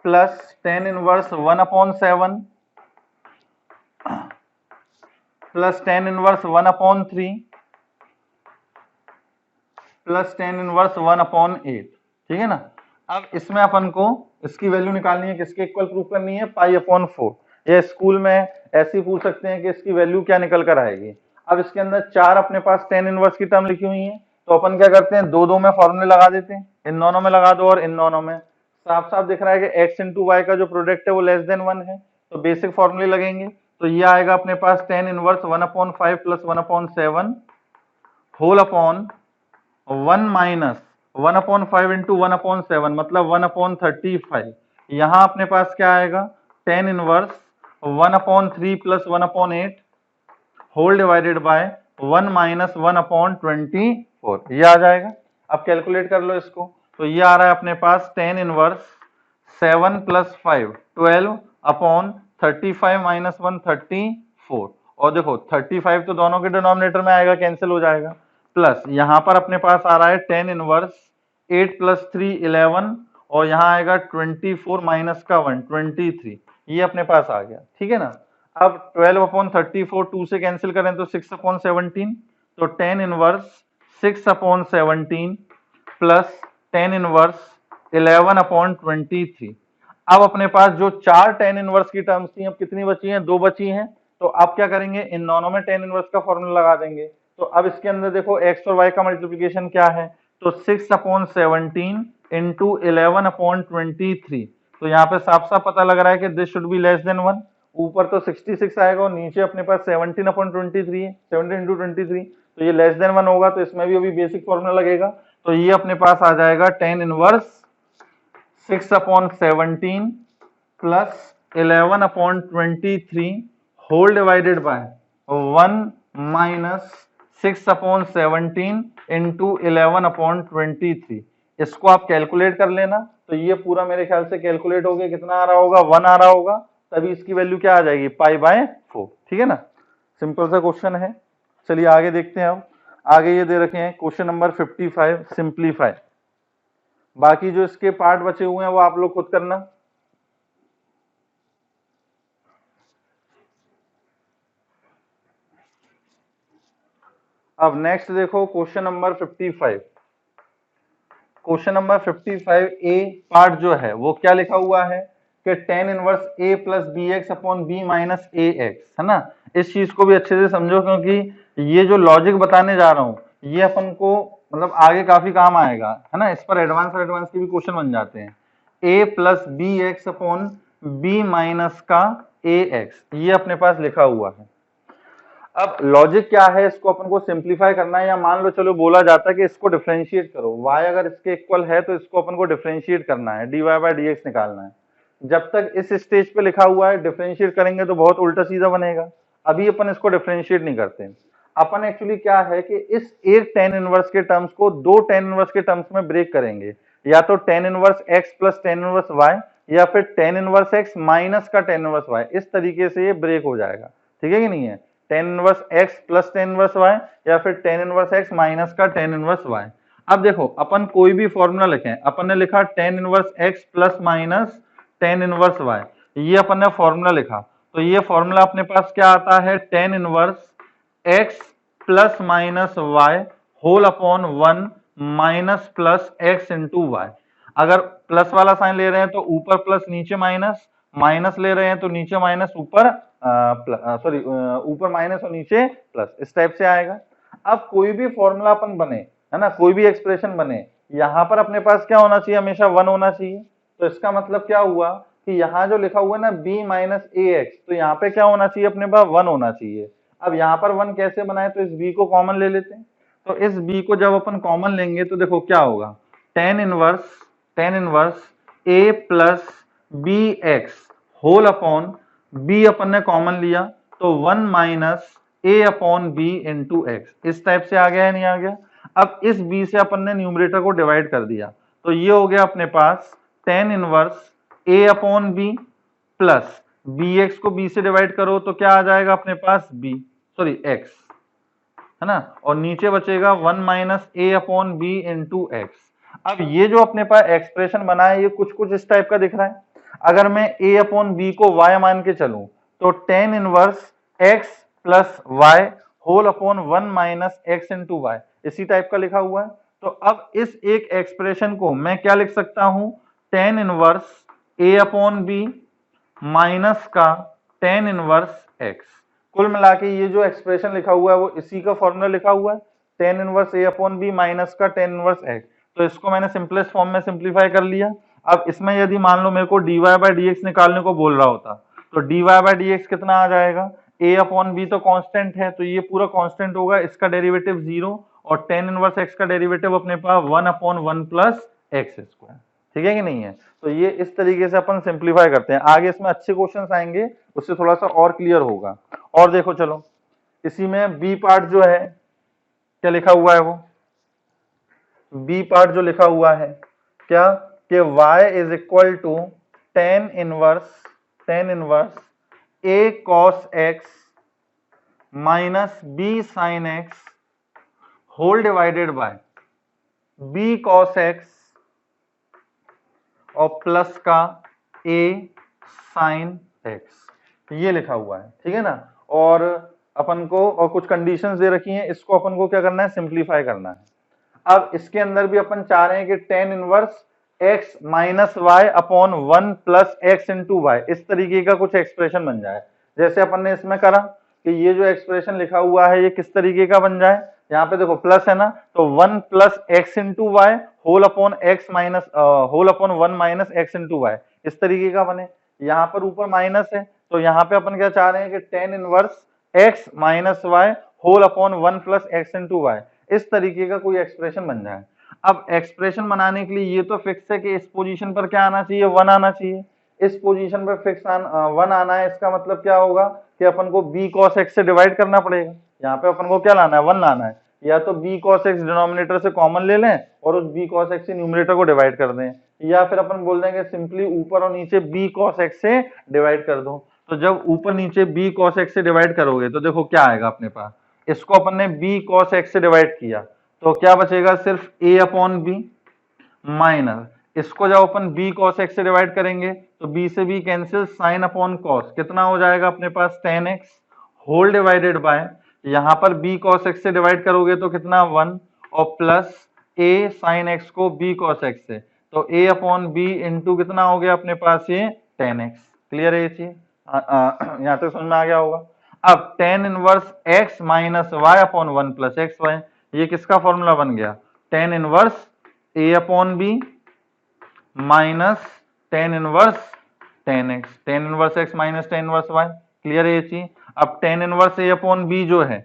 plus tan inverse 1/7 plus tan inverse 1/3 plus tan inverse 1/8, ठीक है ना। अब इसमें अपन को इसकी वैल्यू निकालनी है, किसके इक्वल प्रूफ करनी है, पाई/4। ये स्कूल में ऐसे ही पूछ सकते हैं कि इसकी वैल्यू क्या निकल कर आएगी। अब इसके अंदर 4 अपने पास टेन इनवर्स की टर्म लिखी हुई है, तो अपन क्या करते हैं दो में फॉर्मूले लगा देते हैं, इन दोनों में लगा दो और इन दोनों में। साफ साफ दिख रहा है कि x इंटू वाई का जो प्रोडक्ट है वो लेस देन 1 है, तो बेसिक फॉर्मूले लगेंगे। तो ये आएगा अपने पास टेन इनवर्स 1/5 प्लस 1/7 होल अपॉन 1 माइनस 1/5 इंटू 1/7 मतलब 1/35। यहाँ अपने पास क्या आएगा, tan inverse 1/3 plus 1/8 whole divided by 1 minus 1/24, ये आ जाएगा। अब कैलकुलेट कर लो इसको, तो ये आ रहा है अपने पास टेन इनवर्स 7 प्लस 5 12/35 माइनस 1 34, और देखो 35 तो दोनों के डिनोमिनेटर में आएगा, कैंसिल हो जाएगा, प्लस यहाँ पर अपने पास आ रहा है टेन इनवर्स 8 प्लस 3 11, और यहाँ आएगा 24 माइनस का 1 23, ये अपने पास आ गया, ठीक है ना। अब 12/34 2 से कैंसिल करें तो 6/17, तो tan inverse 6/17 plus tan inverse 11/23। अब अपने पास जो 4 टेन इनवर्स की टर्म्स थी अब कितनी बची हैं, 2 बची हैं। तो अब क्या करेंगे, इन दोनों में टेन इनवर्स का फॉर्मूला लगा देंगे। तो अब इसके अंदर देखो x और y का मल्टीप्लिकेशन क्या है, तो 6/17 इंटू 11/23। तो यहाँ पे साफ साफ पता लग रहा है कि this should be less than 1। ऊपर तो 66 आएगा और नीचे अपने पास 17/23 है, 17 इंटू 23, तो ये लेस देन 1 होगा, तो इसमें भी अभी बेसिक फॉर्मूला लगेगा। तो ये अपने पास आ जाएगा tan inverse 6/17 plus 11/23 whole divided by 1 minus 6/17 into 11/23। इसको आप कैलकुलेट कर लेना, तो ये पूरा मेरे ख्याल से कैलकुलेट हो गया, कितना आ रहा होगा, 1 आ रहा होगा, तभी इसकी वैल्यू क्या आ जाएगी, π/4। ठीक है ना, सिंपल सा क्वेश्चन है। चलिए आगे देखते हैं। अब आगे ये दे रखे हैं क्वेश्चन नंबर 55, सिंप्लीफाई। बाकी जो इसके पार्ट बचे हुए हैं वो आप लोग खुद करना। अब नेक्स्ट देखो question number 55। Question number 55 a part जो है वो क्या लिखा हुआ है कि tan inverse a plus b x upon b minus a x, है ना। इस चीज को भी अच्छे से समझो, क्योंकि ये जो लॉजिक बताने जा रहा हूं ये अपन को मतलब आगे काफी काम आएगा, है ना। इस पर एडवांस के भी क्वेश्चन बन जाते हैं। a plus b x upon b minus का ए एक्स, ये अपने पास लिखा हुआ है। अब लॉजिक क्या है, इसको अपन को सिंप्लीफाई करना है, या मान लो चलो बोला जाता है कि इसको डिफरेंशिएट करो, y अगर इसके इक्वल है तो इसको अपन को डिफरेंशिएट करना है, dy/dx निकालना है। जब तक इस स्टेज पे लिखा हुआ है डिफरेंशिएट करेंगे तो बहुत उल्टा सीधा बनेगा, अभी अपन इसको डिफरेंशिएट नहीं करते। अपन एक्चुअली क्या है कि इस एक tan इनवर्स के टर्म्स को दो tan इनवर्स के टर्म्स में ब्रेक करेंगे, या तो tan inverse x plus tan inverse y, या फिर tan इनवर्स x माइनस का tan इनवर्स y। इस तरीके से ये ब्रेक हो जाएगा, ठीक है कि नहीं है। tan inverse x plus tan inverse y, या फिर tan इनवर्स x माइनस का tan इनवर्स y। अब देखो अपन कोई भी फॉर्मूला लिखें, अपन ने लिखा tan inverse x plus minus tan inverse y, ये अपन ने फॉर्मूला लिखा, तो ये फॉर्मूला अपने पास क्या आता है, tan inverse x plus minus y whole upon 1 minus plus x into y. अगर प्लस वाला साइन ले रहे हैं तो ऊपर प्लस नीचे माइनस, माइनस ले रहे हैं तो नीचे माइनस ऊपर ऊपर माइनस और नीचे प्लस, इस टाइप से आएगा। अब कोई भी फॉर्मूला अपन बने, है ना, कोई भी एक्सप्रेशन बने, यहाँ पर अपने पास क्या होना चाहिए, हमेशा 1 होना चाहिए। तो इसका मतलब क्या हुआ कि यहाँ जो लिखा हुआ है ना b माइनस ए एक्स, तो यहाँ पे क्या होना चाहिए, अपने पास 1 होना चाहिए। अब यहाँ पर 1 कैसे बनाए, तो इस b को कॉमन ले लेते हैं। तो इस b को जब अपन कॉमन लेंगे तो देखो क्या होगा, tan inverse a plus b x whole upon b अपन ने कॉमन लिया तो 1 minus a upon b into x, इस टाइप से आ गया है, नहीं आ गया। अब इस b से अपन ने न्यूमरेटर को डिवाइड कर दिया, तो ये हो गया अपने पास tan inverse a upon b plus b x को b से डिवाइड करो तो क्या आ जाएगा अपने पास x, है ना, और नीचे बचेगा 1 माइनस ए अपॉन बी इंटू एक्स। अब ये जो अपने पास एक्सप्रेशन बना है ये कुछ कुछ इस टाइप का दिख रहा है। अगर मैं a अपॉन बी को y मान के चलूं तो tan inverse x plus y whole upon 1 minus x into y, इसी टाइप का लिखा हुआ है। तो अब इस एक एक्सप्रेशन को मैं क्या लिख सकता हूं, tan inverse a upon b minus का tan इनवर्स x। कुल मिला के ये जो एक्सप्रेशन लिखा हुआ है वो इसी का फॉर्मूला लिखा हुआ है, tan inverse a upon b minus का tan इनवर्स x। तो इसको मैंने सिंपलेस्ट फॉर्म में सिंप्लीफाई कर लिया। अब इसमें यदि मान लो मेरे को dy/dx निकालने को बोल रहा होता तो dy/dx कितना आ जाएगा, a अपॉन बी तो कांस्टेंट है तो ये पूरा कांस्टेंट होगा, इसका डेरिवेटिव 0, और tan इनवर्स x का डेरिवेटिव अपने पास 1 अपॉन 1 प्लस एक्स स्क्वायर, ठीक है कि नहीं है। तो ये इस तरीके से अपन सिंप्लीफाई करते हैं। आगे इसमें अच्छे क्वेश्चंस आएंगे, उससे थोड़ा सा और क्लियर होगा। और देखो चलो इसी में बी पार्ट जो है क्या लिखा हुआ है, वो बी पार्ट जो लिखा हुआ है क्या कि y is equal to tan inverse a cos x minus b sin x whole divided by b cos x और प्लस का a sin x, ये लिखा हुआ है, ठीक है ना। और अपन को और कुछ कंडीशंस दे रखी हैं, इसको अपन को क्या करना है, सिंप्लीफाई करना है। अब इसके अंदर भी अपन चाह रहे हैं कि tan inverse x minus y upon 1 plus x into y, इस तरीके का कुछ एक्सप्रेशन बन जाए। जैसे अपन ने इसमें करा कि ये जो एक्सप्रेशन लिखा हुआ है ये किस तरीके का बन जाए, यहाँ पे देखो प्लस है ना, तो 1 plus x into y whole upon x minus whole upon 1 minus x into y, इस तरीके का बने। यहाँ पर ऊपर माइनस है तो यहाँ पे अपन क्या चाह रहे हैं कि tan inverse x minus y whole upon 1 plus x into y, इस तरीके का कोई एक्सप्रेशन बन जाए। अब एक्सप्रेशन बनाने के लिए ये तो फिक्स है कि इस पोजीशन पर क्या आना चाहिए, 1 आना चाहिए। इस पोजीशन पर फिक्स 1 आना है, इसका मतलब क्या होगा कि अपन को b cos x से डिवाइड करना पड़ेगा, यहाँ पे अपन को क्या लाना है, 1 लाना है। या तो b cos x डिनोमिनेटर से कॉमन ले लें और उस b cos x से न्यूमरेटर को डिवाइड कर दें, या फिर अपन बोल देंगे सिंपली ऊपर और नीचे b cos x से डिवाइड कर दो। तो जब ऊपर नीचे b cos x से डिवाइड करोगे तो देखो क्या आएगा अपने पास, इसको अपन ने b cos x से डिवाइड किया तो क्या बचेगा, सिर्फ a अपॉन b माइनस इसको जब अपन b cos x से डिवाइड करेंगे तो b से b cancel, sine upon cos कितना हो जाएगा अपने पास, tan x whole divided by, यहां पर b cos x से डिवाइड करोगे तो कितना 1 और प्लस a sin x को b cos x से, तो a अपॉन b इंटू कितना हो गया अपने पास ये tan x। क्लियर है ये चीज, यहां तक समझ में आ गया होगा। अब tan inverse x minus y upon 1 plus x y, ये किसका फॉर्मूला बन गया, tan inverse a upon b minus tan inverse tan x, tan inverse x minus tan inverse y। Clear है ये चीज। अब tan inverse a upon b जो है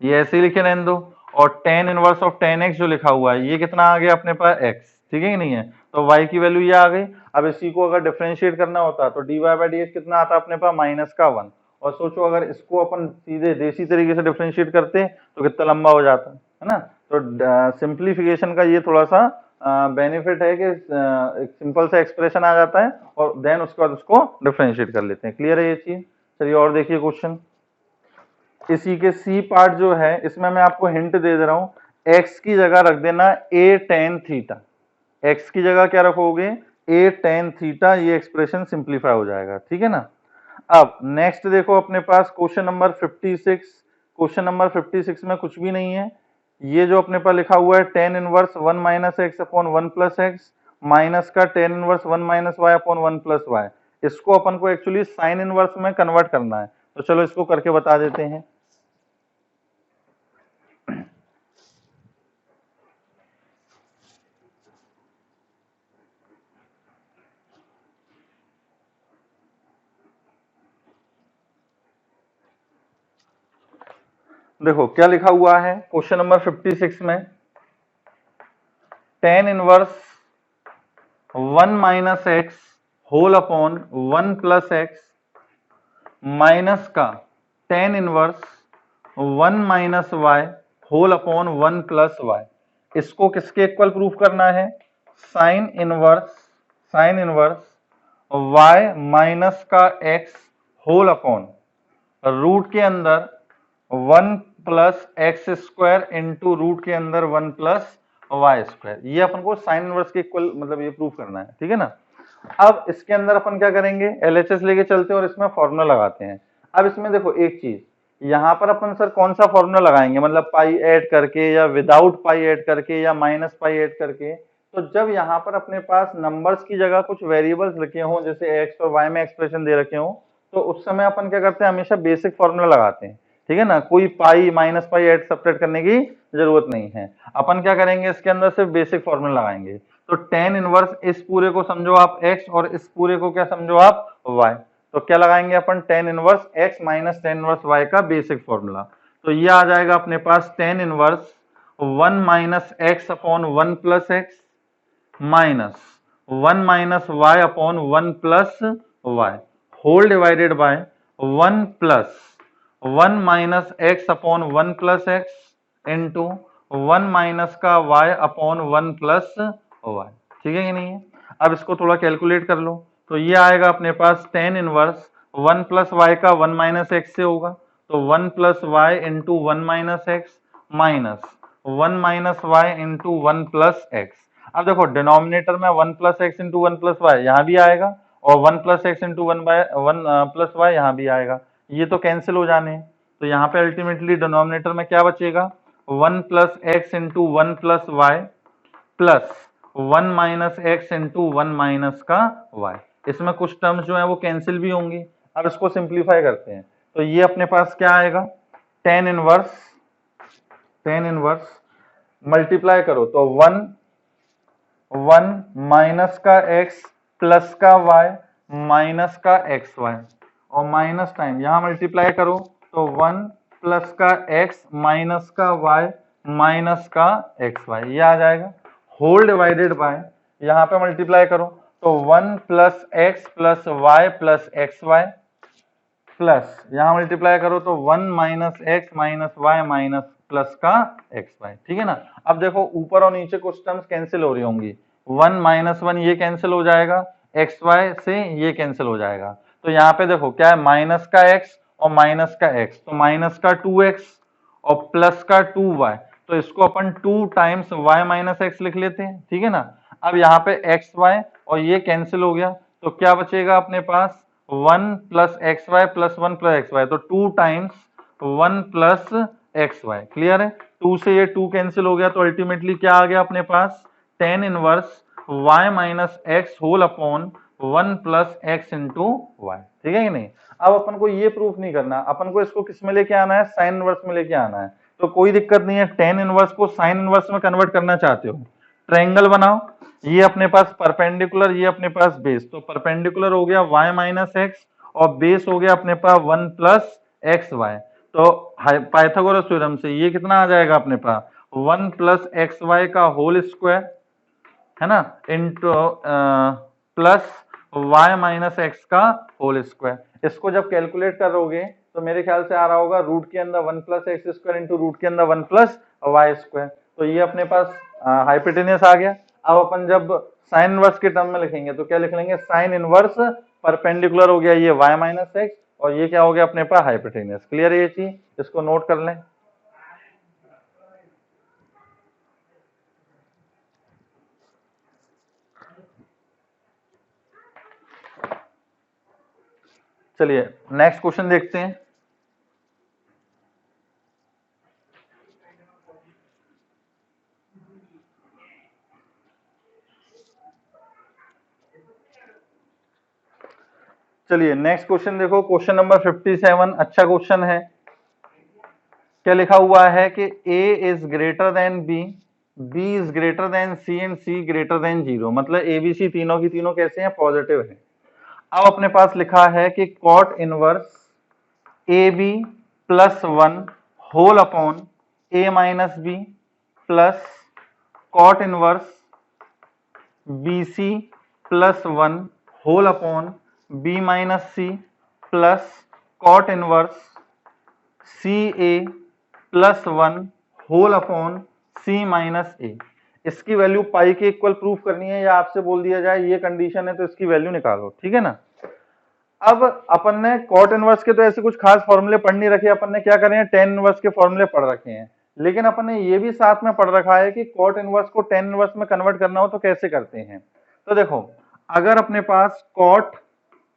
ये ऐसे ही लिखे रहने दो, और tan inverse of tan x जो लिखा हुआ है ये कितना आ गया अपने पास x, ठीक है कि नहीं है, तो y की वैल्यू ये आ गई। अब इसी को अगर डिफरेंशिएट करना होता तो dy बाई dx कितना आता अपने पास माइनस का 1, और सोचो अगर इसको अपन सीधे देसी तरीके से डिफरेंशिएट करते तो कितना लंबा हो जाता है ना। तो सिंप्लीफिकेशन का ये थोड़ा सा बेनिफिट है कि एक सिंपल सा एक्सप्रेशन आ जाता है और देन उसके बाद उसको डिफरेंशिएट कर लेते हैं। क्लियर है ये चीज। चलिए और देखिए क्वेश्चन, इसी के सी पार्ट जो है इसमें मैं आपको हिंट दे रहा हूं, x की जगह रख देना a tan थीटा, x की जगह क्या रखोगे a tan थीटा, ये एक्सप्रेशन सिंप्लीफाई हो जाएगा, ठीक है ना। अब नेक्स्ट देखो अपने पास क्वेश्चन नंबर 56, क्वेश्चन नंबर 56 में कुछ भी नहीं है, ये जो अपने पास लिखा हुआ है tan inverse 1 minus x upon 1 plus x minus का tan inverse 1 minus y upon 1 plus y, इसको अपन को एक्चुअली साइन इनवर्स में कन्वर्ट करना है, तो चलो इसको करके बता देते हैं। देखो क्या लिखा हुआ है क्वेश्चन नंबर 56 में, tan inverse 1 minus x whole upon 1 plus x minus का tan inverse 1 minus y whole upon 1 plus y, इसको किसके इक्वल प्रूफ करना है, साइन इनवर्स y माइनस का x होल अपॉन रूट के अंदर 1 plus x square into root के अंदर 1 प्लस वाई स्क्वायर, ये अपन को साइन इनवर्स के इक्वल मतलब ये प्रूफ करना है, ठीक है ना। अब इसके अंदर अपन क्या करेंगे, एलएचएस लेके चलते हैं और इसमें फॉर्मूला लगाते हैं। अब इसमें देखो एक चीज, यहाँ पर अपन सर कौन सा फॉर्मूला लगाएंगे, मतलब पाई ऐड करके या विदाउट पाई ऐड करके या माइनस पाई ऐड करके, तो जब यहाँ पर अपने पास नंबर्स की जगह कुछ वेरिएबल्स लिखे हों जैसे एक्स और वाई में एक्सप्रेशन दे रखे हों, तो उस समय अपन क्या करते हैं, हमेशा बेसिक फॉर्मूला लगाते हैं, ठीक है ना, कोई pi minus pi add subtract करने की जरूरत नहीं है। अपन क्या करेंगे इसके अंदर सिर्फ बेसिक फॉर्मूला लगाएंगे। तो tan इनवर्स इस पूरे को समझो आप x और इस पूरे को क्या समझो आप y, तो क्या लगाएंगे अपन tan inverse x minus tan inverse y का बेसिक फॉर्मूला, तो ये आ जाएगा अपने पास tan inverse 1 minus x upon 1 plus x minus 1 minus y upon 1 plus y whole divided by 1 plus 1 minus x upon 1 plus x into 1 minus का y अपॉन 1 प्लस वाई, ठीक है कि नहीं है। अब इसको थोड़ा कैलकुलेट कर लो, तो ये आएगा अपने पास tan इनवर्स 1 प्लस वाई का 1 माइनस एक्स से होगा, तो 1 plus y into 1 minus x minus 1 minus y into 1 plus x. अब देखो डिनोमिनेटर में 1 plus x into 1 plus y यहाँ भी आएगा और 1 plus x into 1 plus y यहाँ भी आएगा, ये तो कैंसिल हो जाने हैं, तो यहाँ पे अल्टीमेटली डिनोमिनेटर में क्या बचेगा, 1 plus x into 1 plus y plus 1 minus x into 1 minus का वाई, इसमें कुछ टर्म्स जो है वो कैंसिल भी होंगी। अब इसको सिंप्लीफाई करते हैं, तो ये अपने पास क्या आएगा, tan इनवर्स मल्टीप्लाई करो तो 1 माइनस का x प्लस का y माइनस का एक्स वाई और माइनस टाइम यहाँ मल्टीप्लाई करो तो 1 प्लस का x माइनस का y माइनस का एक्स वाई, ये आ जाएगा होल डिवाइडेड बाय, यहाँ पे मल्टीप्लाई करो तो 1 plus x plus y plus x y plus यहाँ मल्टीप्लाई करो तो 1 minus x minus y minus plus का एक्स वाई, ठीक है ना। अब देखो ऊपर और नीचे कुछ टर्म्स कैंसिल हो रही होंगी, 1 माइनस 1 ये कैंसिल हो जाएगा, एक्स वाई से ये कैंसिल हो जाएगा। तो यहाँ पे देखो क्या है, माइनस का एक्स और माइनस का एक्स, तो माइनस का 2x और प्लस का 2y, तो इसको अपन 2 टाइम्स y माइनस एक्स लिख लेते हैं, ठीक है ना। अब यहाँ पे एक्स वाई और ये कैंसिल हो गया, तो क्या बचेगा अपने पास, 1 plus x y plus 1 plus x y, तो 2 times 1 plus x y, clear है। 2 से ये 2 कैंसिल हो गया, तो अल्टीमेटली क्या आ गया अपने पास, tan inverse y minus x whole upon 1 plus x into y, ठीक है कि नहीं। अब अपन को ये प्रूफ नहीं करना, अपन को इसको किस में लेके आना है, साइन इनवर्स में लेके आना है। तो कोई दिक्कत नहीं है, tan इनवर्स को साइन इनवर्स में कन्वर्ट करना चाहते हो, ट्रायंगल बनाओ, ये अपने पास परपेंडिकुलर, ये अपने पास बेस, तो परपेंडिकुलर हो गया y माइनस एक्स और बेस हो गया अपने पास 1 प्लस एक्स वाई। तो पाइथागोरस थ्योरम से ये कितना आ जाएगा अपने पास, 1 प्लस एक्स वाई का होल स्क्वायर, है ना, into plus y minus x का होल स्क्वायर। इसको जब कैलकुलेट करोगे तो मेरे ख्याल से आ रहा होगा रूट के अंदर 1 plus x square into root के अंदर 1 प्लस वाई स्क्वायर, तो ये अपने पास हाइपोटेन्यूस आ गया। अब अपन जब साइन इनवर्स के टर्म में लिखेंगे तो क्या लिख लेंगे, साइन इनवर्स परपेंडिकुलर हो गया ये y माइनस एक्स और ये क्या हो गया अपने पास हाइपोटेन्यूस, क्लियर है ये चीज, इसको नोट कर लें। चलिए नेक्स्ट क्वेश्चन देखते हैं। चलिए नेक्स्ट क्वेश्चन देखो, क्वेश्चन नंबर 57, अच्छा क्वेश्चन है। क्या लिखा हुआ है कि a is greater than b, b is greater than c and c greater than 0, मतलब a b c तीनों की तीनों कैसे हैं, पॉजिटिव है। अब अपने पास लिखा है कि cot inverse A B plus 1 whole upon a minus B plus cot inverse B C plus 1 whole upon b minus C plus cot inverse C A plus 1 whole upon C minus A. इसकी वैल्यू पाई के इक्वल प्रूफ करनी है या आपसे बोल दिया जाए ये कंडीशन है तो इसकी वैल्यू निकालो, ठीक है ना। अब अपन ने कॉट इनवर्स के तो ऐसे कुछ खास फॉर्मूले पढ़ नहीं रखे, अपन ने क्या करे हैं, टेन इनवर्स के फॉर्मूले पढ़ रखे हैं, लेकिन अपन ने ये भी साथ में पढ़ रखा है कि कॉट इनवर्स को टेन इनवर्स में कन्वर्ट करना हो तो कैसे करते हैं। तो देखो अगर अपने पास कॉट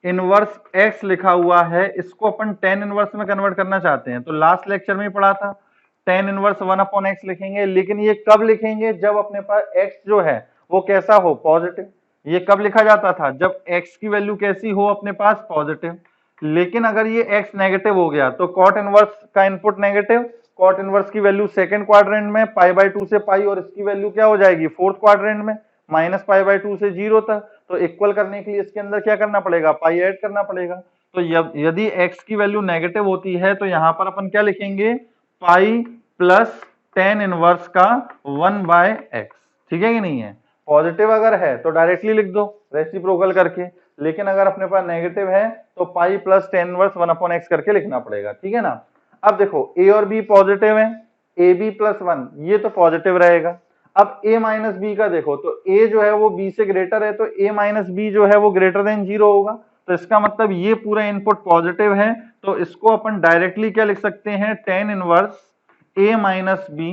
इनवर्स एक्स लिखा हुआ है, इसको अपन टेन इनवर्स में कन्वर्ट करना चाहते हैं, तो लास्ट लेक्चर में ही पढ़ा था टेन इनवर्स 1 अपॉन एक्स लिखेंगे, लेकिन ये कब लिखेंगे, जब अपने पास एक्स जो है वो कैसा हो, पॉजिटिव। ये कब लिखा जाता था, जब x की वैल्यू कैसी हो अपने पास, पॉजिटिव। लेकिन अगर ये x नेगेटिव हो गया तो कॉट इनवर्स का इनपुट नेगेटिव, कॉट इनवर्स की वैल्यू सेकंड क्वाड्रेंट में पाई बाय 2 से पाई और इसकी वैल्यू क्या हो जाएगी फोर्थ क्वाड्रेंट में माइनस पाई बाय 2 से 0 तक। तो इक्वल करने के लिए इसके अंदर क्या करना पड़ेगा, पाई ऐड करना पड़ेगा। तो यदि x की वैल्यू नेगेटिव होती है तो यहां पर अपन क्या लिखेंगे, पाई प्लस टेन इनवर्स का 1 बाय एक्स, ठीक है कि नहीं है। पॉजिटिव अगर है तो डायरेक्टली लिख दो रेसिप्रोकल करके, लेकिन अगर अपने पास नेगेटिव है तो pi plus tan inverse 1 upon x करके लिखना पड़ेगा, ठीक है ना। अब देखो a और b पॉजिटिव है, ए बी प्लस 1 ये तो पॉजिटिव रहेगा। अब a माइनस बी का देखो तो a जो है वो b से ग्रेटर है, तो a माइनस बी जो है वो ग्रेटर देन 0 होगा, तो इसका मतलब ये पूरा इनपुट पॉजिटिव है, तो इसको अपन डायरेक्टली क्या लिख सकते हैं, tan inverse a minus b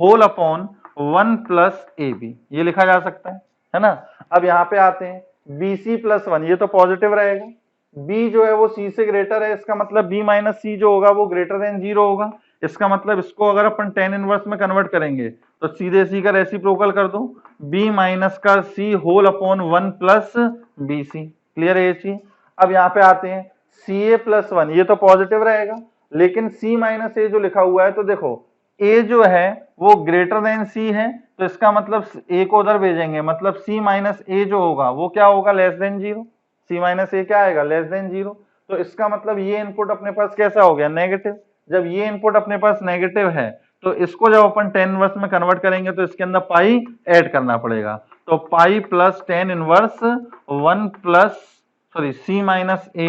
whole upon 1 plus A b, ये लिखा जा सकता है ना। अब यहाँ पे आते हैं बी सी प्लस 1, ये तो पॉजिटिव रहेगा, b जो है वो c से ग्रेटर है, इसका मतलब b माइनस सी जो होगा वो ग्रेटर देन 0 होगा। इसका मतलब इसको अगर अपन टेन इनवर्स में कन्वर्ट करेंगे तो सीधे सी का रेसिप्रोकल कर दो, b माइनस का c whole upon 1 plus B C, clear है ये चीज। अब यहाँ पे आते हैं सी ए प्लस 1, ये तो पॉजिटिव रहेगा, लेकिन c माइनस ए जो लिखा हुआ है तो देखो a जो है वो ग्रेटर देन c है, तो इसका मतलब a को उधर भेजेंगे, मतलब c माइनस ए जो होगा वो क्या होगा, लेस देन 0, c माइनस ए क्या आएगा, लेस देन 0। तो इसका मतलब ये इनपुट अपने पास कैसा हो गया, नेगेटिव। जब ये इनपुट अपने पास नेगेटिव है तो इसको जब अपन टेन इनवर्स में कन्वर्ट करेंगे तो इसके अंदर पाई ऐड करना पड़ेगा, तो pi plus tan inverse 1 plus C minus A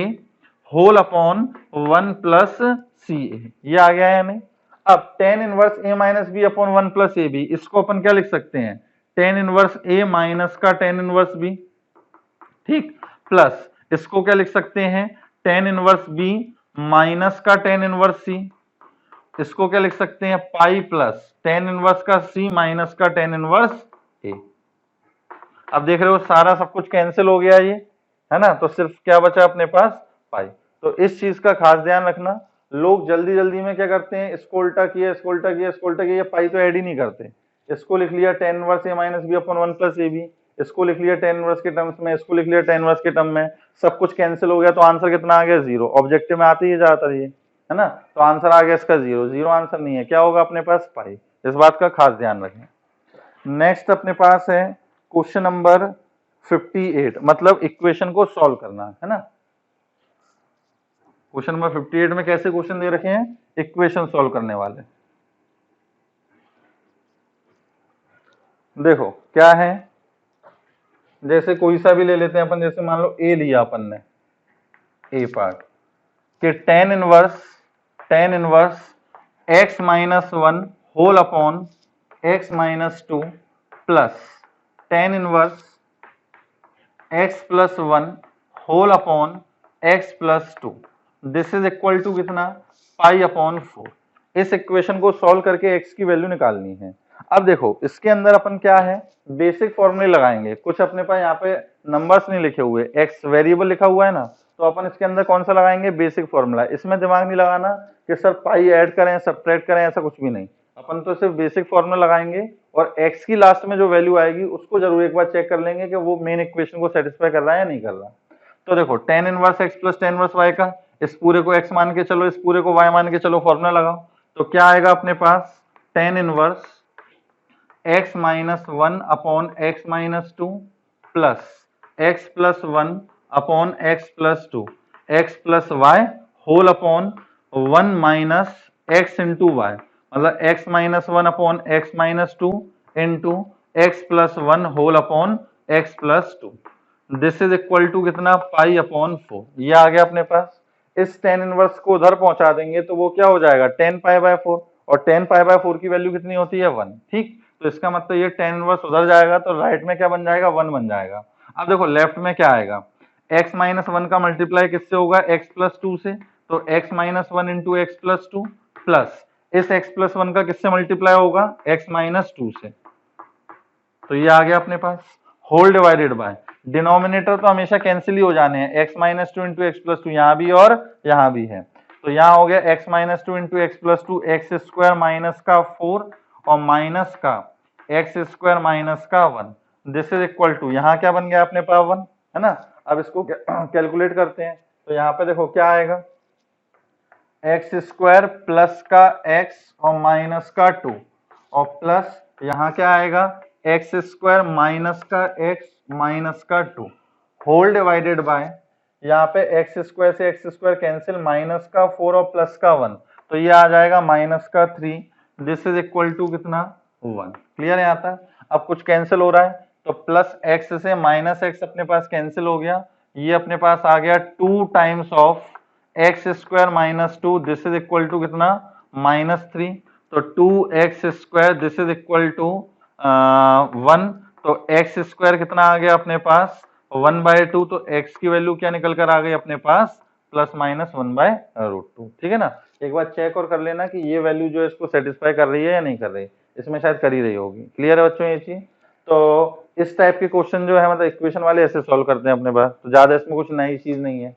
whole upon 1 plus C A, ये आ गया है नहीं। अब tan inverse A minus B upon 1 plus A B, इसको अपन क्या लिख सकते हैं, टेन इनवर्स ए माइनस का टेन इनवर्स बी, ठीक, प्लस इसको क्या लिख सकते हैं, टेन इनवर्स बी माइनस का टेन इनवर्स सी, इसको क्या लिख सकते हैं, पाई प्लस टेन इनवर्स का सी माइनस का टेन इनवर्स ए। अब देख रहे हो सारा सब कुछ कैंसिल हो गया ये, है ना, तो सिर्फ क्या बचा अपने पास, पाई। तो इस चीज का खास ध्यान रखना, लोग जल्दी जल्दी में क्या करते हैं, इसको उल्टा किया, इसको उल्टा किया, इसको उल्टा किया, पाई तो ऐड ही नहीं करते। इसको लिख लिया tan inverse A minus B upon 1 plus A B, इसको लिख लिया टेन इनवर्स के टर्म्स में, इसको लिख लिया टेन इनवर्स के टर्म में, सब कुछ कैंसिल हो गया, तो आंसर कितना आ गया, 0। ऑब्जेक्टिव में आते ही ज्यादातर ये, है ना, तो आंसर आ गया इसका 0। 0 आंसर नहीं है, क्या होगा अपने पास, पाई। इस बात का खास ध्यान रखें। नेक्स्ट अपने पास है क्वेश्चन नंबर 58, मतलब इक्वेशन को सॉल्व करना, है ना। क्वेश्चन नंबर 58 में कैसे क्वेश्चन दे रखे हैं, इक्वेशन सॉल्व करने वाले। देखो क्या है, जैसे कोई सा भी ले लेते हैं अपन, जैसे मान लो ए लिया अपन ने, ए पार्ट कि tan inverse x minus 1 whole upon x minus 2 plus tan inverse x plus 1 whole upon x plus 2, this is equal to कितना, पाई अपॉन 4। इस इक्वेशन को सॉल्व करके एक्स की वैल्यू निकालनी है। अब देखो इसके अंदर अपन क्या है, बेसिक फॉर्मूले लगाएंगे। कुछ अपने पास यहाँ पे नंबर्स नहीं लिखे हुए, एक्स वेरिएबल लिखा हुआ है ना, तो अपन इसके अंदर कौन सा लगाएंगे, बेसिक फॉर्मूला। इसमें दिमाग नहीं लगाना कि सर पाई ऐड करें सब्ट्रैक्ट करें, ऐसा कुछ भी नहीं। अपन तो सिर्फ बेसिक फॉर्मूला लगाएंगे और एक्स की लास्ट में जो वैल्यू आएगी उसको जरूर एक बार चेक कर लेंगे कि वो मेन इक्वेशन को सेटिस्फाई कर रहा है या नहीं कर रहा। तो देखो tan inverse x plus tan inverse y का, इस पूरे को x मान के चलो, इस पूरे को y मान के चलो, फॉर्मूला लगाओ। तो क्या आएगा अपने पास, tan inverse x minus 1 upon x minus 2 plus x plus 1 upon x plus 2 x plus y whole upon 1 minus x into Y, मतलब x minus 1 upon x minus 2 into x plus 1 whole upon x plus 2, this is equal to कितना, पाई अपॉन 4। ये आ गया अपने पास। इस टेन इनवर्स को उधर पहुंचा देंगे तो वो क्या हो जाएगा, टेन पाई बाय 4, और टेन पाई बाय 4 की वैल्यू कितनी होती है, 1, ठीक। तो इसका मतलब ये टेन इनवर्स उधर जाएगा तो राइट में क्या बन जाएगा, 1 बन जाएगा। अब देखो लेफ्ट में क्या आएगा, x माइनस 1 का मल्टीप्लाई किससे होगा, x प्लस 2 से, तो x minus 1 into x plus 2 plus इस x प्लस 1 का किससे मल्टीप्लाई होगा, x माइनस 2 से। तो ये आ गया अपने पास, होल डिवाइडेड बाय, डिनोमिनेटर तो हमेशा कैंसिल ही हो जाने हैं, x minus 2 into x plus 2 यहाँ भी और यहाँ भी है, तो यहाँ हो गया x minus 2 into x plus 2, x square minus का 4 और माइनस का एक्स स्क्वायर माइनस का 1, दिस इज इक्वल टू, यहाँ क्या बन गया अपने पास 1, है ना। अब इसको कैलकुलेट करते हैं, तो यहाँ पे देखो क्या आएगा, एक्स स्क्वायर प्लस का x और माइनस का 2 और प्लस यहाँ क्या आएगा, एक्स स्क्वायर माइनस का x माइनस का 2 होल डिवाइडेड बाय, यहाँ पे एक्स स्क्वायर से एक्स स्क्वायर कैंसिल, माइनस का 4 और प्लस का 1, तो ये आ जाएगा माइनस का 3, दिस इज इक्वल टू कितना, 1। क्लियर है यहाँ तक। अब कुछ कैंसिल हो रहा है तो प्लस एक्स से माइनस एक्स अपने पास कैंसिल हो गया, ये अपने पास आ गया 2 times of x square minus 2, this is equal to कितना, माइनस 3, तो 2x square this is equal to 1, तो x स्क्वायर कितना आ गया अपने पास, 1/2, तो x की वैल्यू क्या निकल कर आ गई अपने पास, प्लस माइनस 1/√2, ठीक है ना। एक बार चेक और कर लेना कि ये वैल्यू जो है इसको सेटिस्फाई कर रही है या नहीं कर रही, इसमें शायद कर ही रही होगी। क्लियर है बच्चों ये चीज। तो इस टाइप के क्वेश्चन जो है मतलब इक्वेशन वाले ऐसे सॉल्व करते हैं अपने पास, तो ज्यादा इसमें कुछ नई चीज नहीं है।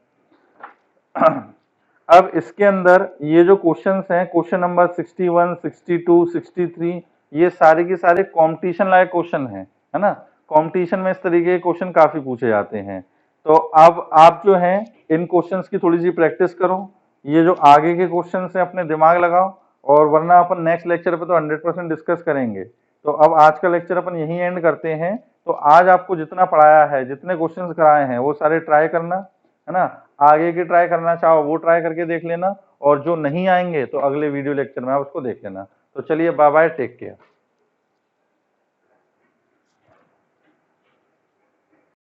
अब इसके अंदर ये जो क्वेश्चंस हैं, क्वेश्चन नंबर 61, 62, 63, ये सारे के सारे कंपटीशन लायक क्वेश्चन हैं, है ना। कंपटीशन में इस तरीके के क्वेश्चन काफी पूछे जाते हैं। तो अब आप जो हैं इन क्वेश्चंस की थोड़ी सी प्रैक्टिस करो, ये जो आगे के क्वेश्चंस हैं अपने दिमाग लगाओ, और वरना अपन नेक्स्ट लेक्चर पे तो 100% डिस्कस करेंगे। तो अब आज का लेक्चर अपन यहीं एंड करते हैं। तो आज आपको जितना पढ़ाया है, जितने क्वेश्चंस कराए हैं वो सारे ट्राई करना, है ना। आगे के ट्राई करना चाहो वो ट्राई करके देख लेना, और जो नहीं आएंगे तो अगले वीडियो लेक्चर में आप उसको देख लेना। तो चलिए बाय बाय, टेक केयर।